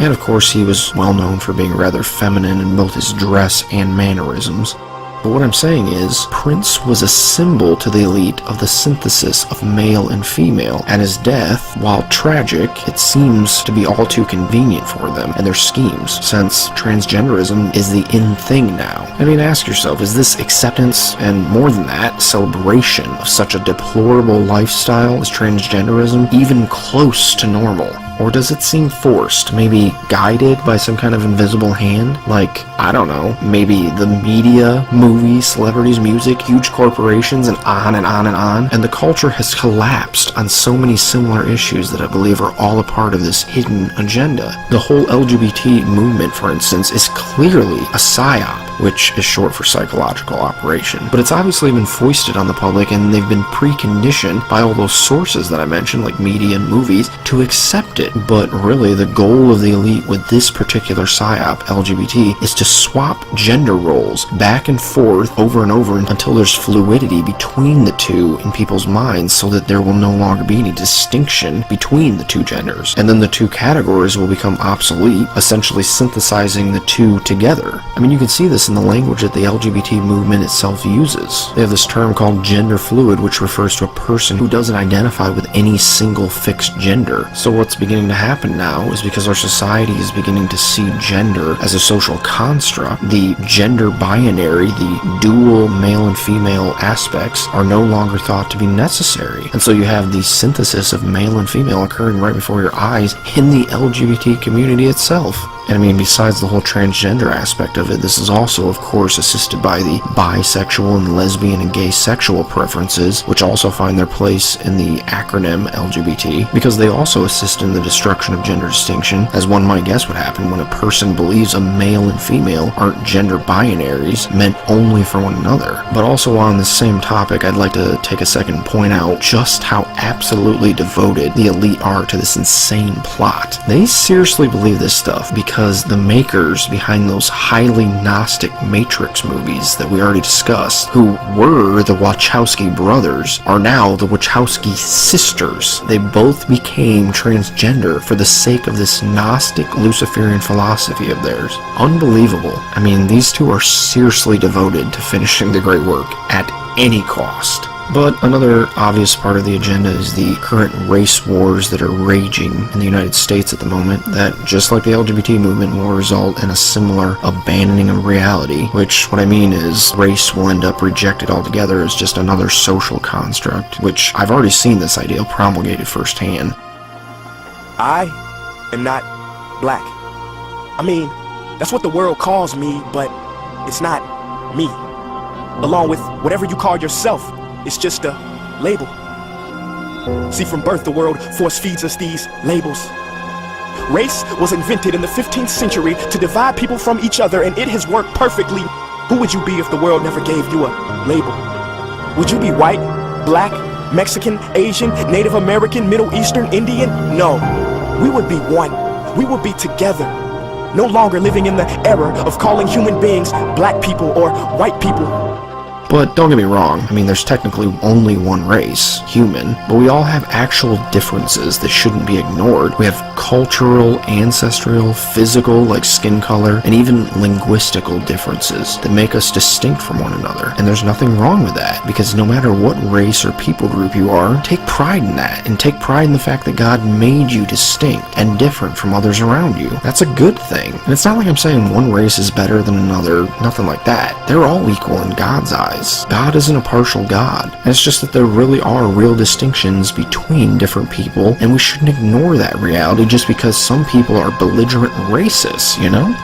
And of course he was well known for being rather feminine in both his dress and mannerisms. But what I'm saying is, Prince was a symbol to the elite of the synthesis of male and female, and his death, while tragic, it seems to be all too convenient for them and their schemes, since transgenderism is the in thing now. I mean, ask yourself, is this acceptance, and more than that, celebration of such a deplorable lifestyle as transgenderism even close to normal? Or does it seem forced, maybe guided by some kind of invisible hand? Like, I don't know, maybe the media, movies, celebrities, music, huge corporations, and on and on and on. And the culture has collapsed on so many similar issues that I believe are all a part of this hidden agenda. The whole LGBT movement, for instance, is clearly a psyop, which is short for psychological operation. But it's obviously been foisted on the public, and they've been preconditioned by all those sources that I mentioned, like media and movies, to accept it. But really, the goal of the elite with this particular psyop, LGBT, is to swap gender roles back and forth over and over until there's fluidity between the two in people's minds, so that there will no longer be any distinction between the two genders. And then the two categories will become obsolete, essentially synthesizing the two together. I mean, you can see this in the language that the LGBT movement itself uses. They have this term called gender fluid, which refers to a person who doesn't identify with any single fixed gender. So what's beginning to happen now is, because our society is beginning to see gender as a social construct, the gender binary, the dual male and female aspects, are no longer thought to be necessary. And so you have the synthesis of male and female occurring right before your eyes in the LGBT community itself. And I mean, besides the whole transgender aspect of it, this is also, of course, assisted by the bisexual and lesbian and gay sexual preferences, which also find their place in the acronym LGBT, because they also assist in the destruction of gender distinction, as one might guess would happen when a person believes a male and female aren't gender binaries meant only for one another. But also on this same topic, I'd like to take a second and point out just how absolutely devoted the elite are to this insane plot. They seriously believe this stuff, because the makers behind those highly Gnostic Matrix movies that we already discussed, who were the Wachowski brothers, are now the Wachowski sisters. They both became transgender for the sake of this Gnostic Luciferian philosophy of theirs. Unbelievable. I mean, these two are seriously devoted to finishing the great work at any cost. But another obvious part of the agenda is the current race wars that are raging in the United States at the moment, that, just like the LGBT movement, will result in a similar abandoning of reality, which, what I mean is, race will end up rejected altogether as just another social construct, which I've already seen this idea promulgated firsthand. I am not black. I mean, that's what the world calls me, but it's not me. Along with whatever you call yourself, it's just a label. See, from birth, the world force feeds us these labels. Race was invented in the 15th century to divide people from each other, and it has worked perfectly. Who would you be if the world never gave you a label? Would you be white, black, Mexican, Asian, Native American, Middle Eastern, Indian? No. We would be one. We would be together. No longer living in the era of calling human beings black people or white people. But don't get me wrong, I mean, there's technically only one race, human, but we all have actual differences that shouldn't be ignored. We have cultural, ancestral, physical, like skin color, and even linguistical differences that make us distinct from one another. And there's nothing wrong with that, because no matter what race or people group you are, take pride in that, and take pride in the fact that God made you distinct and different from others around you. That's a good thing. And it's not like I'm saying one race is better than another, nothing like that. They're all equal in God's eyes. God isn't a partial God. And it's just that there really are real distinctions between different people, and we shouldn't ignore that reality just because some people are belligerent racists, you know?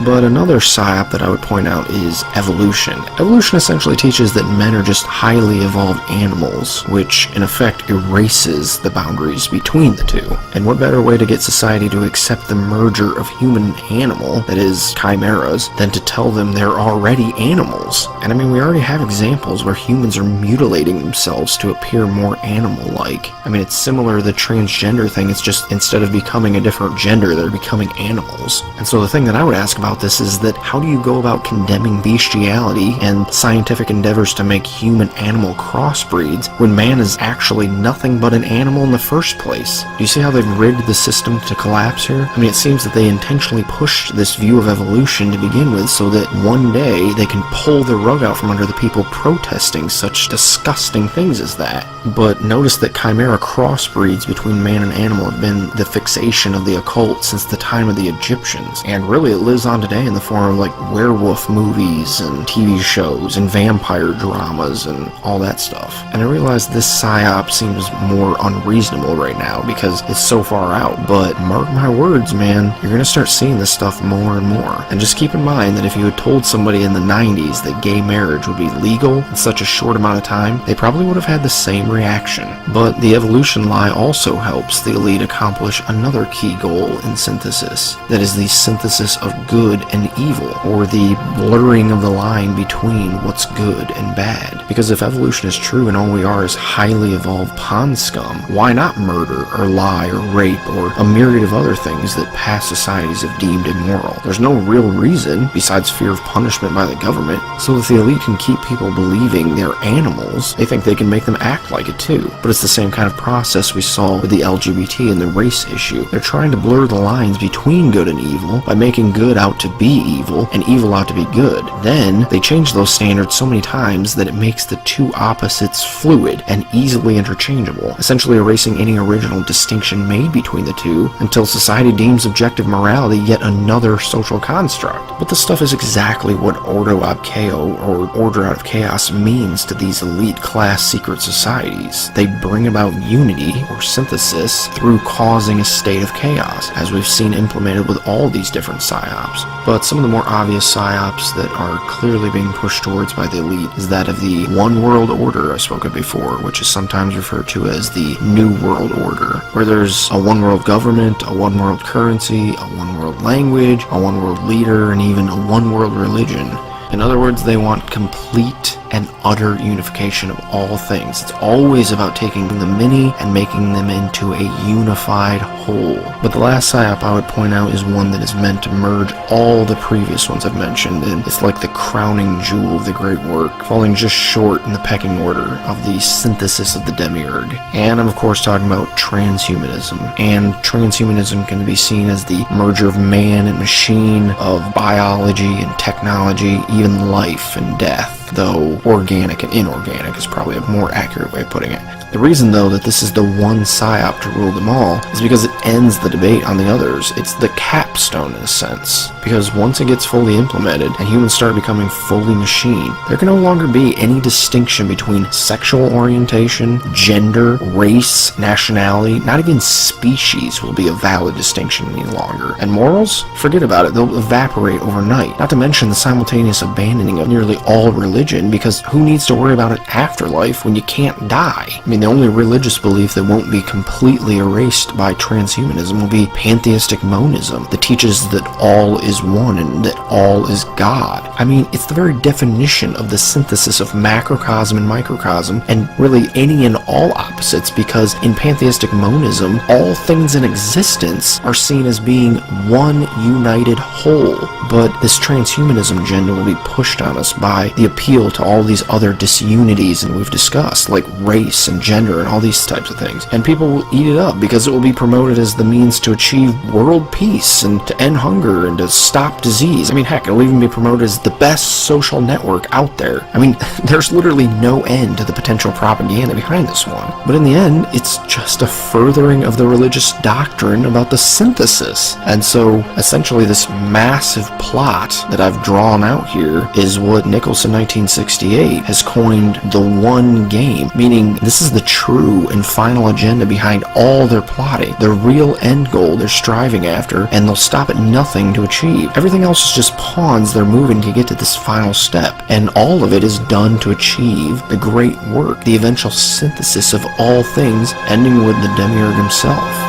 But another psyop that I would point out is evolution. Evolution essentially teaches that men are just highly evolved animals, which in effect erases the boundaries between the two. And what better way to get society to accept the merger of human and animal, that is, chimeras, than to tell them they're already animals? And I mean, we already have examples where humans are mutilating themselves to appear more animal-like. I mean, it's similar to the transgender thing, it's just instead of becoming a different gender, they're becoming animals. And so the thing that I would ask about this is that how do you go about condemning bestiality and scientific endeavors to make human-animal crossbreeds when man is actually nothing but an animal in the first place? Do you see how they've rigged the system to collapse here? I mean, it seems that they intentionally pushed this view of evolution to begin with so that one day they can pull the rug out from under the people protesting such disgusting things as that. But notice that chimera crossbreeds between man and animal have been the fixation of the occult since the time of the Egyptians, and really it lives on today in the form of like werewolf movies and TV shows and vampire dramas and all that stuff. And I realize this psyop seems more unreasonable right now because it's so far out, but mark my words, man, you're gonna start seeing this stuff more and more. And just keep in mind that if you had told somebody in the 90s that gay marriage would be legal in such a short amount of time, they probably would have had the same reaction. But the evolution lie also helps the elite accomplish another key goal in synthesis, that is the synthesis of good and evil, or the blurring of the line between what's good and bad. Because if evolution is true and all we are is highly evolved pond scum, why not murder or lie or rape or a myriad of other things that past societies have deemed immoral? There's no real reason, besides fear of punishment by the government, so that the elite can keep people believing they're animals. They think they can make them act like it too. But it's the same kind of process we saw with the LGBT and the race issue. They're trying to blur the lines between good and evil by making good out to be evil and evil out to be good. Then they change those standards so many times that it makes the two opposites fluid and easily interchangeable, essentially erasing any original distinction made between the two until society deems objective morality yet another social construct. But this stuff is exactly what ordo ab chao, or order out of chaos, means to these elite class secret societies. They bring about unity or synthesis through causing a state of chaos, as we've seen implemented with all these different psyops. But some of the more obvious psyops that are clearly being pushed towards by the elite is that of the one world order I spoke of before, which is sometimes referred to as the New World Order, where there's a one world government, a one world currency, a one world language, a one world leader, and even a one world religion. In other words, they want complete and utter unification of all things. It's always about taking the many and making them into a unified whole. But the last psyop I would point out is one that is meant to merge all the previous ones I've mentioned, and it's like the crowning jewel of the great work, falling just short in the pecking order of the synthesis of the demiurge. And I'm of course talking about transhumanism. And transhumanism can be seen as the merger of man and machine, of biology and technology, even life and death, though organic and inorganic is probably a more accurate way of putting it. The reason, though, that this is the one psyop to rule them all is because it ends the debate on the others. It's the capstone, in a sense. Because once it gets fully implemented and humans start becoming fully machine, there can no longer be any distinction between sexual orientation, gender, race, nationality, not even species will be a valid distinction any longer. And morals? Forget about it. They'll evaporate overnight. Not to mention the simultaneous abandoning of nearly all religion, because who needs to worry about an afterlife when you can't die? I mean, the only religious belief that won't be completely erased by transhumanism will be pantheistic monism, that teaches that all is one and that all is God. I mean, it's the very definition of the synthesis of macrocosm and microcosm, and really any and all opposites, because in pantheistic monism, all things in existence are seen as being one united whole. But this transhumanism agenda will be pushed on us by the appeal to all all these other disunities, and we've discussed, like race and gender and all these types of things. And people will eat it up because it will be promoted as the means to achieve world peace and to end hunger and to stop disease. I mean, heck, it'll even be promoted as the best social network out there. I mean, there's literally no end to the potential propaganda behind this one. But in the end, it's just a furthering of the religious doctrine about the synthesis. And so, essentially, this massive plot that I've drawn out here is what Nicholson 1968 has coined the one game, meaning this is the true and final agenda behind all their plotting, the real end goal they're striving after, and they'll stop at nothing to achieve. Everything else is just pawns they're moving to get to this final step, and all of it is done to achieve the great work, the eventual synthesis of all things, ending with the demiurge himself.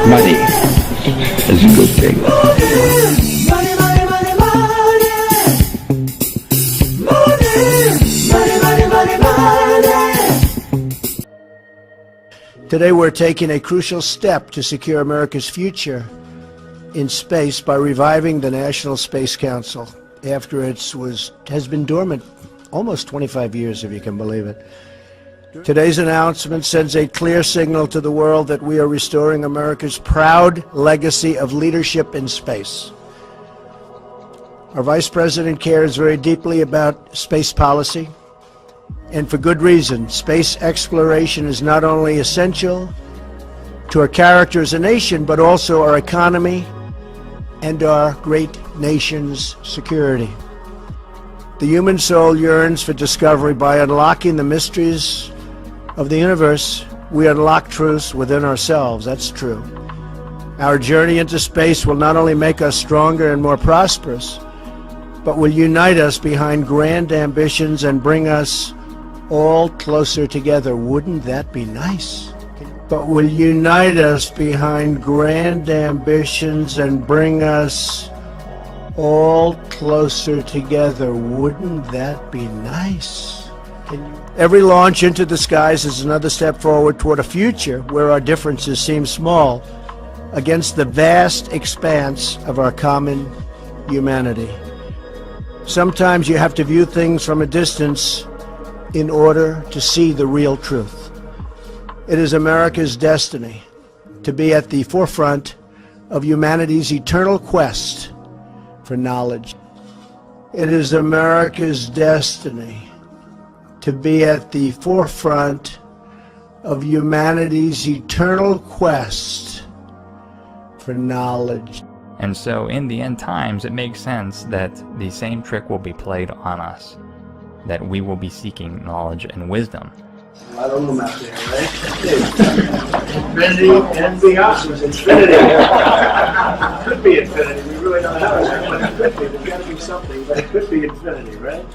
Money is a good thing. Today we're taking a crucial step to secure America's future in space by reviving the National Space Council after it has been dormant almost 25 years, if you can believe it. Today's announcement sends a clear signal to the world that we are restoring America's proud legacy of leadership in space. Our Vice President cares very deeply about space policy, and for good reason. Space exploration is not only essential to our character as a nation, but also our economy and our great nation's security. The human soul yearns for discovery. By unlocking the mysteries of the universe, we unlock truths within ourselves. That's true. Our journey into space will not only make us stronger and more prosperous, but will unite us behind grand ambitions and bring us all closer together. Wouldn't that be nice? But will unite us behind grand ambitions and bring us all closer together. Wouldn't that be nice? Every launch into the skies is another step forward toward a future where our differences seem small against the vast expanse of our common humanity. Sometimes you have to view things from a distance in order to see the real truth. It is America's destiny to be at the forefront of humanity's eternal quest for knowledge. It is America's destiny to be at the forefront of humanity's eternal quest for knowledge. And so in the end times, it makes sense that the same trick will be played on us, that we will be seeking knowledge and wisdom. A lot of them out there, right? Infinity and beyond is infinity. It could be infinity. We really don't know. It could be. There's got to be something, but it could be infinity, right?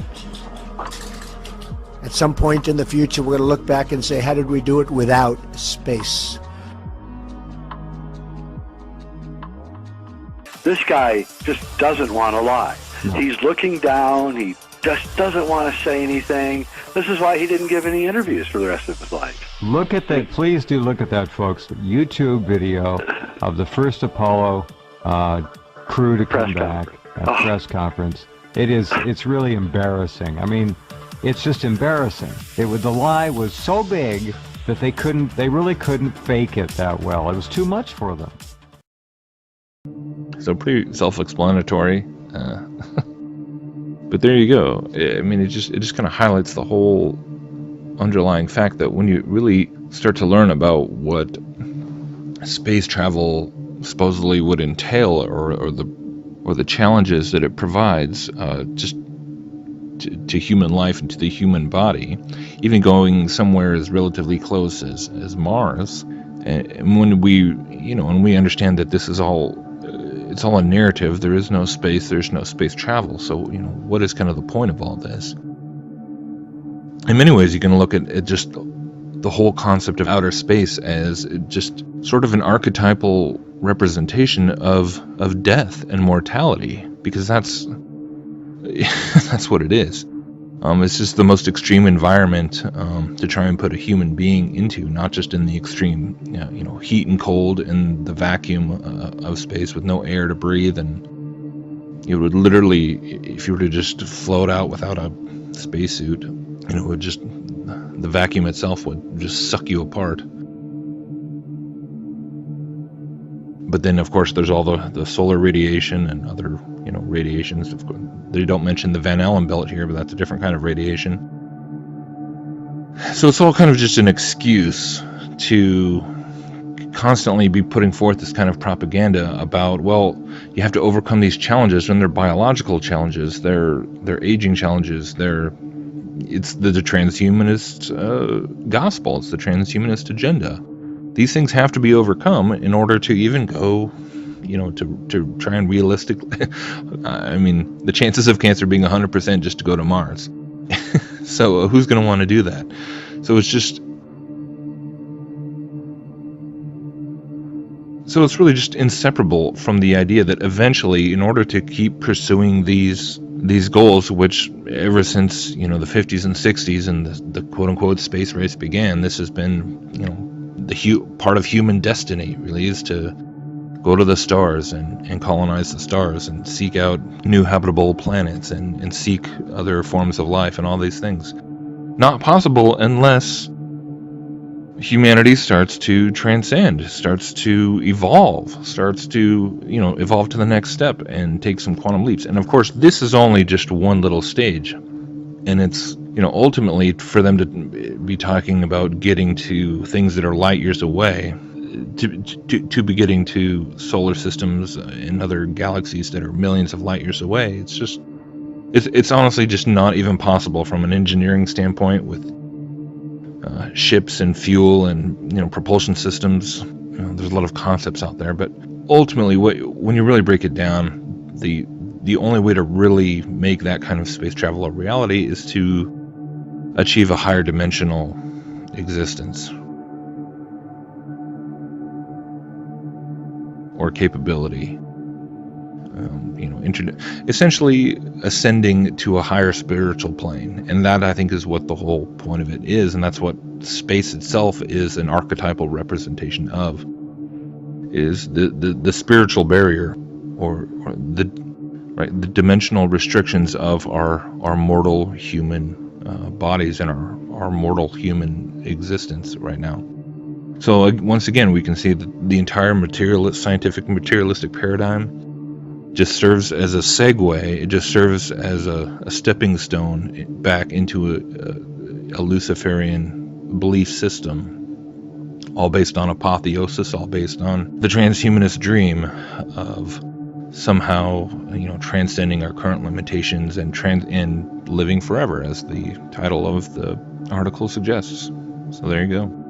At some point in the future, we're going to look back and say, how did we do it without space? This guy just doesn't want to lie. No. He's looking down. He just doesn't want to say anything. This is why he didn't give any interviews for the rest of his life. Look at that. Please do look at that, folks. YouTube video of the first Apollo crew to come back. Press conference. It's really embarrassing. I mean, it's just embarrassing. The lie was so big that they really couldn't fake it that well. It was too much for them. So pretty self-explanatory. But there you go. I mean, it just kind of highlights the whole underlying fact that when you really start to learn about what space travel supposedly would entail, or the challenges that it provides, just to human life and to the human body, even going somewhere as relatively close as Mars, and when we understand that this is all. It's all a narrative. There is no space. There's no space travel. So, what is kind of the point of all this? In many ways, you can look at just the whole concept of outer space as just sort of an archetypal representation of death and mortality, because that's what it is. It's just the most extreme environment to try and put a human being into, not just in the extreme, heat and cold and the vacuum of space with no air to breathe, and it would literally, if you were to just float out without a spacesuit, it would just, the vacuum itself would just suck you apart. But then, of course, there's all the solar radiation and other, radiations. Of course, they don't mention the Van Allen belt here, but that's a different kind of radiation. So it's all kind of just an excuse to constantly be putting forth this kind of propaganda about, well, you have to overcome these challenges, and they're biological challenges, they're aging challenges, it's the transhumanist gospel, it's the transhumanist agenda. These things have to be overcome in order to even go, to try and realistically, the chances of cancer being 100% just to go to Mars. So who's going to want to do that? So it's really just inseparable from the idea that eventually, in order to keep pursuing these goals, which ever since, the 50s and 60s and the quote-unquote space race began, this has been, part of human destiny, really, is to go to the stars and colonize the stars and seek out new habitable planets and seek other forms of life and all these things. Not possible unless humanity starts to transcend, starts to evolve, evolve to the next step and take some quantum leaps. And of course, this is only just one little stage. And it's, ultimately for them to be talking about getting to things that are light years away, to be getting to solar systems and other galaxies that are millions of light years away. It's honestly just not even possible from an engineering standpoint with ships and fuel and propulsion systems. There's a lot of concepts out there, but ultimately, when you really break it down, the only way to really make that kind of space travel a reality is to achieve a higher dimensional existence or capability. Essentially ascending to a higher spiritual plane, and that, I think, is what the whole point of it is, and that's what space itself is an archetypal representation of, is the spiritual barrier or the dimensional restrictions of our mortal human bodies and our mortal human existence right now. So once again, we can see that the entire scientific materialistic paradigm just serves as a segue. It just serves as a stepping stone back into a Luciferian belief system, all based on apotheosis, all based on the transhumanist dream of somehow, transcending our current limitations and living forever, as the title of the article suggests. So there you go.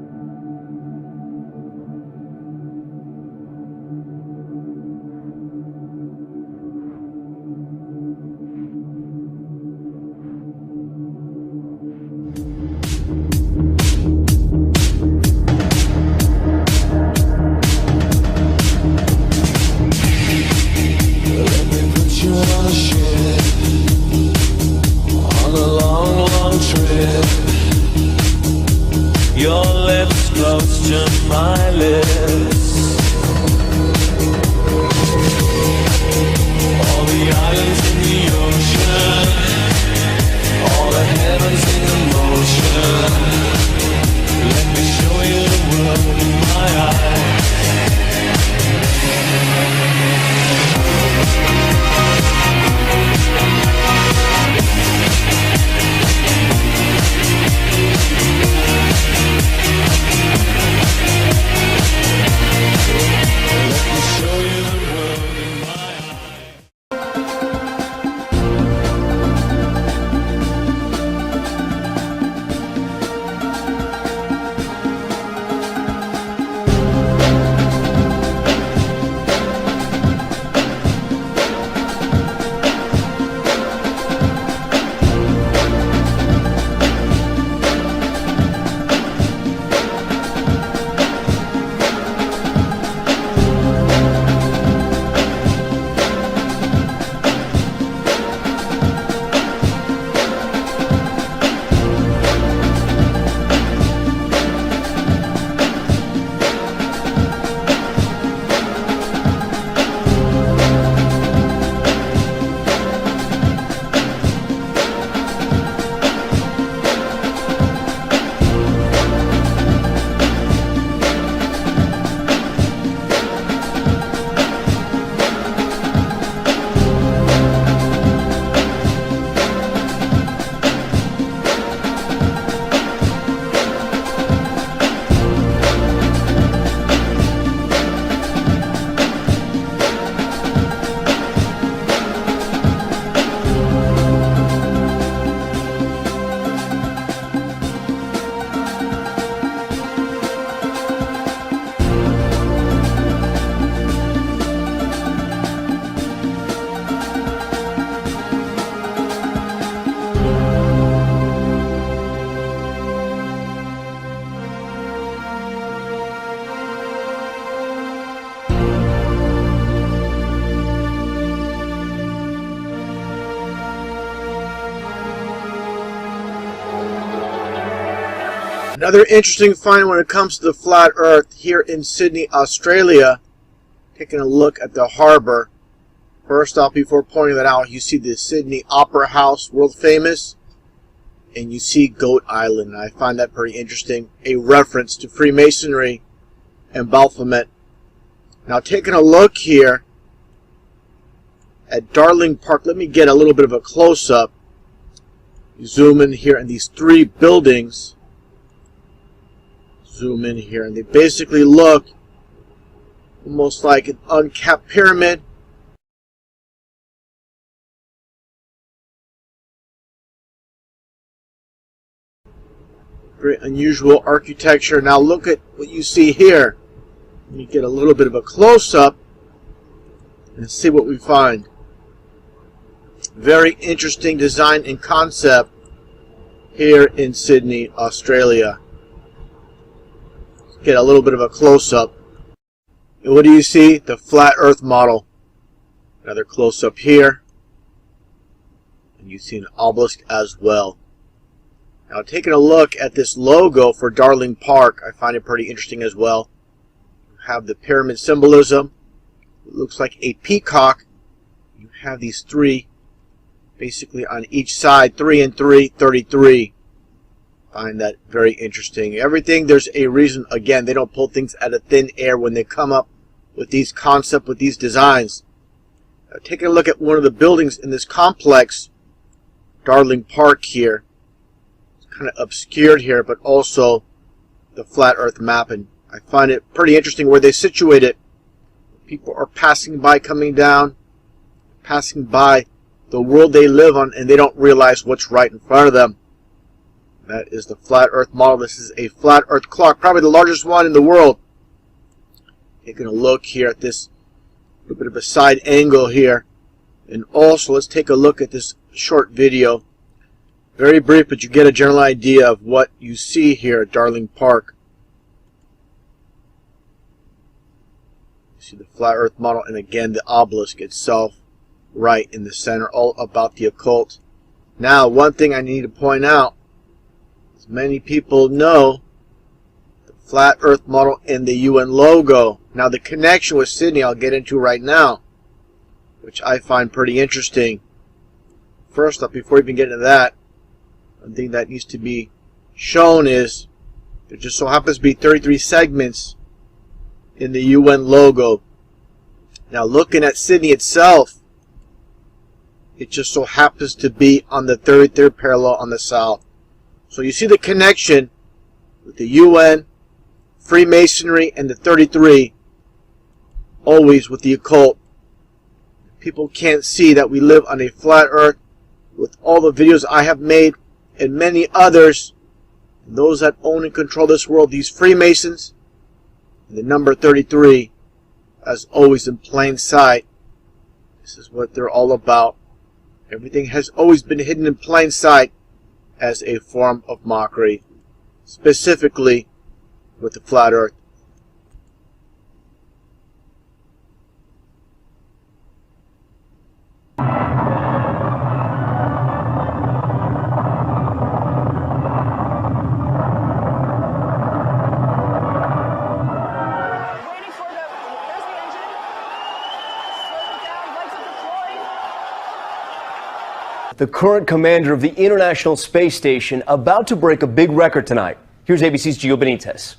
Another interesting find when it comes to the flat earth here in Sydney, Australia. Taking a look at the harbor. First off, before pointing that out, you see the Sydney Opera House, world famous, and you see Goat Island. I find that pretty interesting. A reference to Freemasonry and Baphomet. Now, taking a look here at Darling Park, let me get a little bit of a close-up. Zoom in here in these three buildings. Zoom in here, and they basically look almost like an uncapped pyramid. Very unusual architecture. Now look at what you see here. Let me get a little bit of a close-up and see what we find. Very interesting design and concept here in Sydney, Australia. Let's get a little bit of a close-up. And what do you see? The flat earth model. Another close-up here. And you see an obelisk as well. Now, taking a look at this logo for Darling Park, I find it pretty interesting as well. You have the pyramid symbolism. It looks like a peacock. You have these three basically on each side, 3 and 3, 33. Find that very interesting. Everything, there's a reason. Again, they don't pull things out of thin air when they come up with these concepts, with these designs. Now, taking a look at one of the buildings in this complex, Darling Park here. It's kind of obscured here, but also the flat earth mapping. I find it pretty interesting where they situate it. People are passing by, coming down, passing by the world they live on, and they don't realize what's right in front of them. That is the flat earth model. This is a flat earth clock, probably the largest one in the world. Taking a look here at this little bit of a side angle here. And also, let's take a look at this short video. Very brief, but you get a general idea of what you see here at Darling Park. You see the flat earth model, and again, the obelisk itself right in the center, all about the occult. Now, one thing I need to point out, as many people know, the flat earth model and the UN logo. Now, the connection with Sydney I'll get into right now, which I find pretty interesting. First up, before we even get into that, one thing that needs to be shown is there just so happens to be 33 segments in the UN logo. Now, looking at Sydney itself, it just so happens to be on the 33rd parallel on the south. So you see the connection with the UN, Freemasonry, and the 33, always with the occult. People can't see that we live on a flat earth with all the videos I have made and many others. And those that own and control this world, these Freemasons, and the number 33, as always in plain sight. This is what they're all about. Everything has always been hidden in plain sight as a form of mockery, specifically with the flat earth. The current commander of the International Space Station about to break a big record tonight. Here's ABC's Gio Benitez.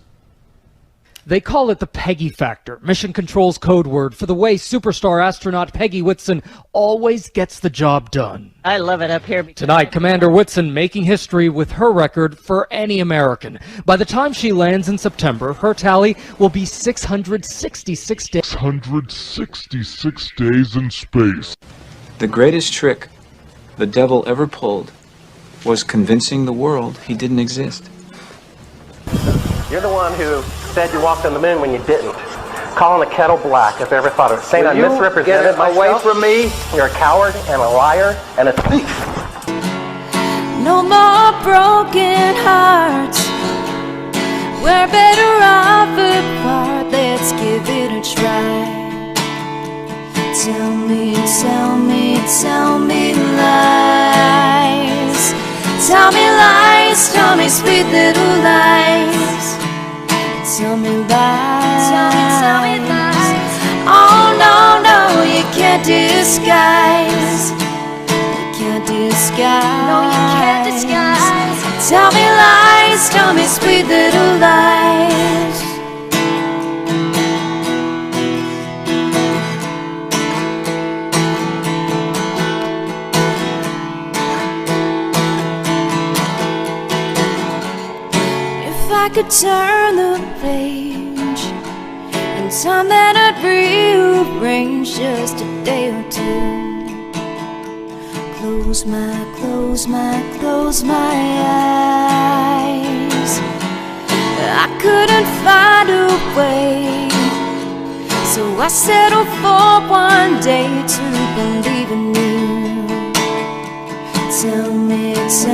They call it the Peggy factor, Mission Control's code word for the way superstar astronaut Peggy Whitson always gets the job done. I love it up here. Tonight, Commander Whitson making history with her record for any American. By the time she lands in September, her tally will be 666 days. 666 days in space. The greatest trick the devil ever pulled was convincing the world he didn't exist. You're the one who said you walked on the moon when you didn't. Calling the kettle black, if I ever thought of it. Saying I misrepresented myself. Away from me. You're a coward and a liar and a thief. No more broken hearts. We're better off apart. Let's give it a try. Tell me, tell me, tell me lies. Tell me lies. lies, tell me sweet little lies. Tell me lies. Tell me lies. Oh no, no, you can't disguise. You can't disguise. No, you can't disguise. Tell me lies, tell me sweet little lies. If I could turn the page and time that I'd rearrange just a day or two. Close my eyes. I couldn't find a way, so I settled for one day to believe in you. Tell me lies.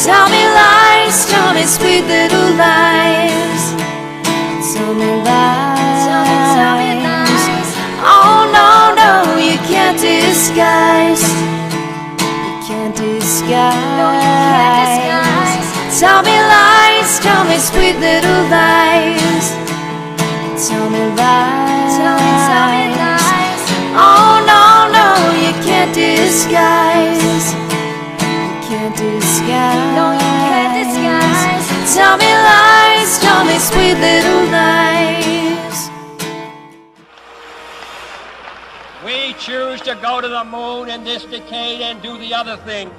Tell me lies, tell me sweet little lies. Tell me lies. Tell me lies. Oh no, no, you can't disguise. You can't disguise. No, you can't disguise. Tell me lies, tell me sweet little lies. Tell me lies. Tell me lies. Oh no, no, you can't disguise. You can't disguise. No, you can't disguise. Tell me lies, tell me sweet little lies. We choose to go to the moon in this decade and do the other things,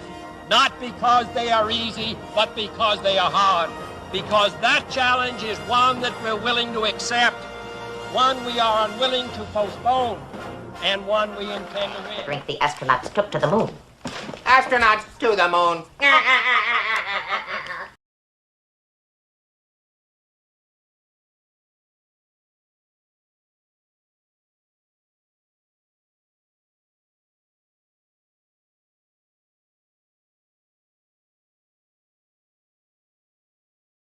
not because they are easy, but because they are hard. Because that challenge is one that we're willing to accept, one we are unwilling to postpone, and one we intend to win. The astronauts took to the moon. Astronauts to the moon.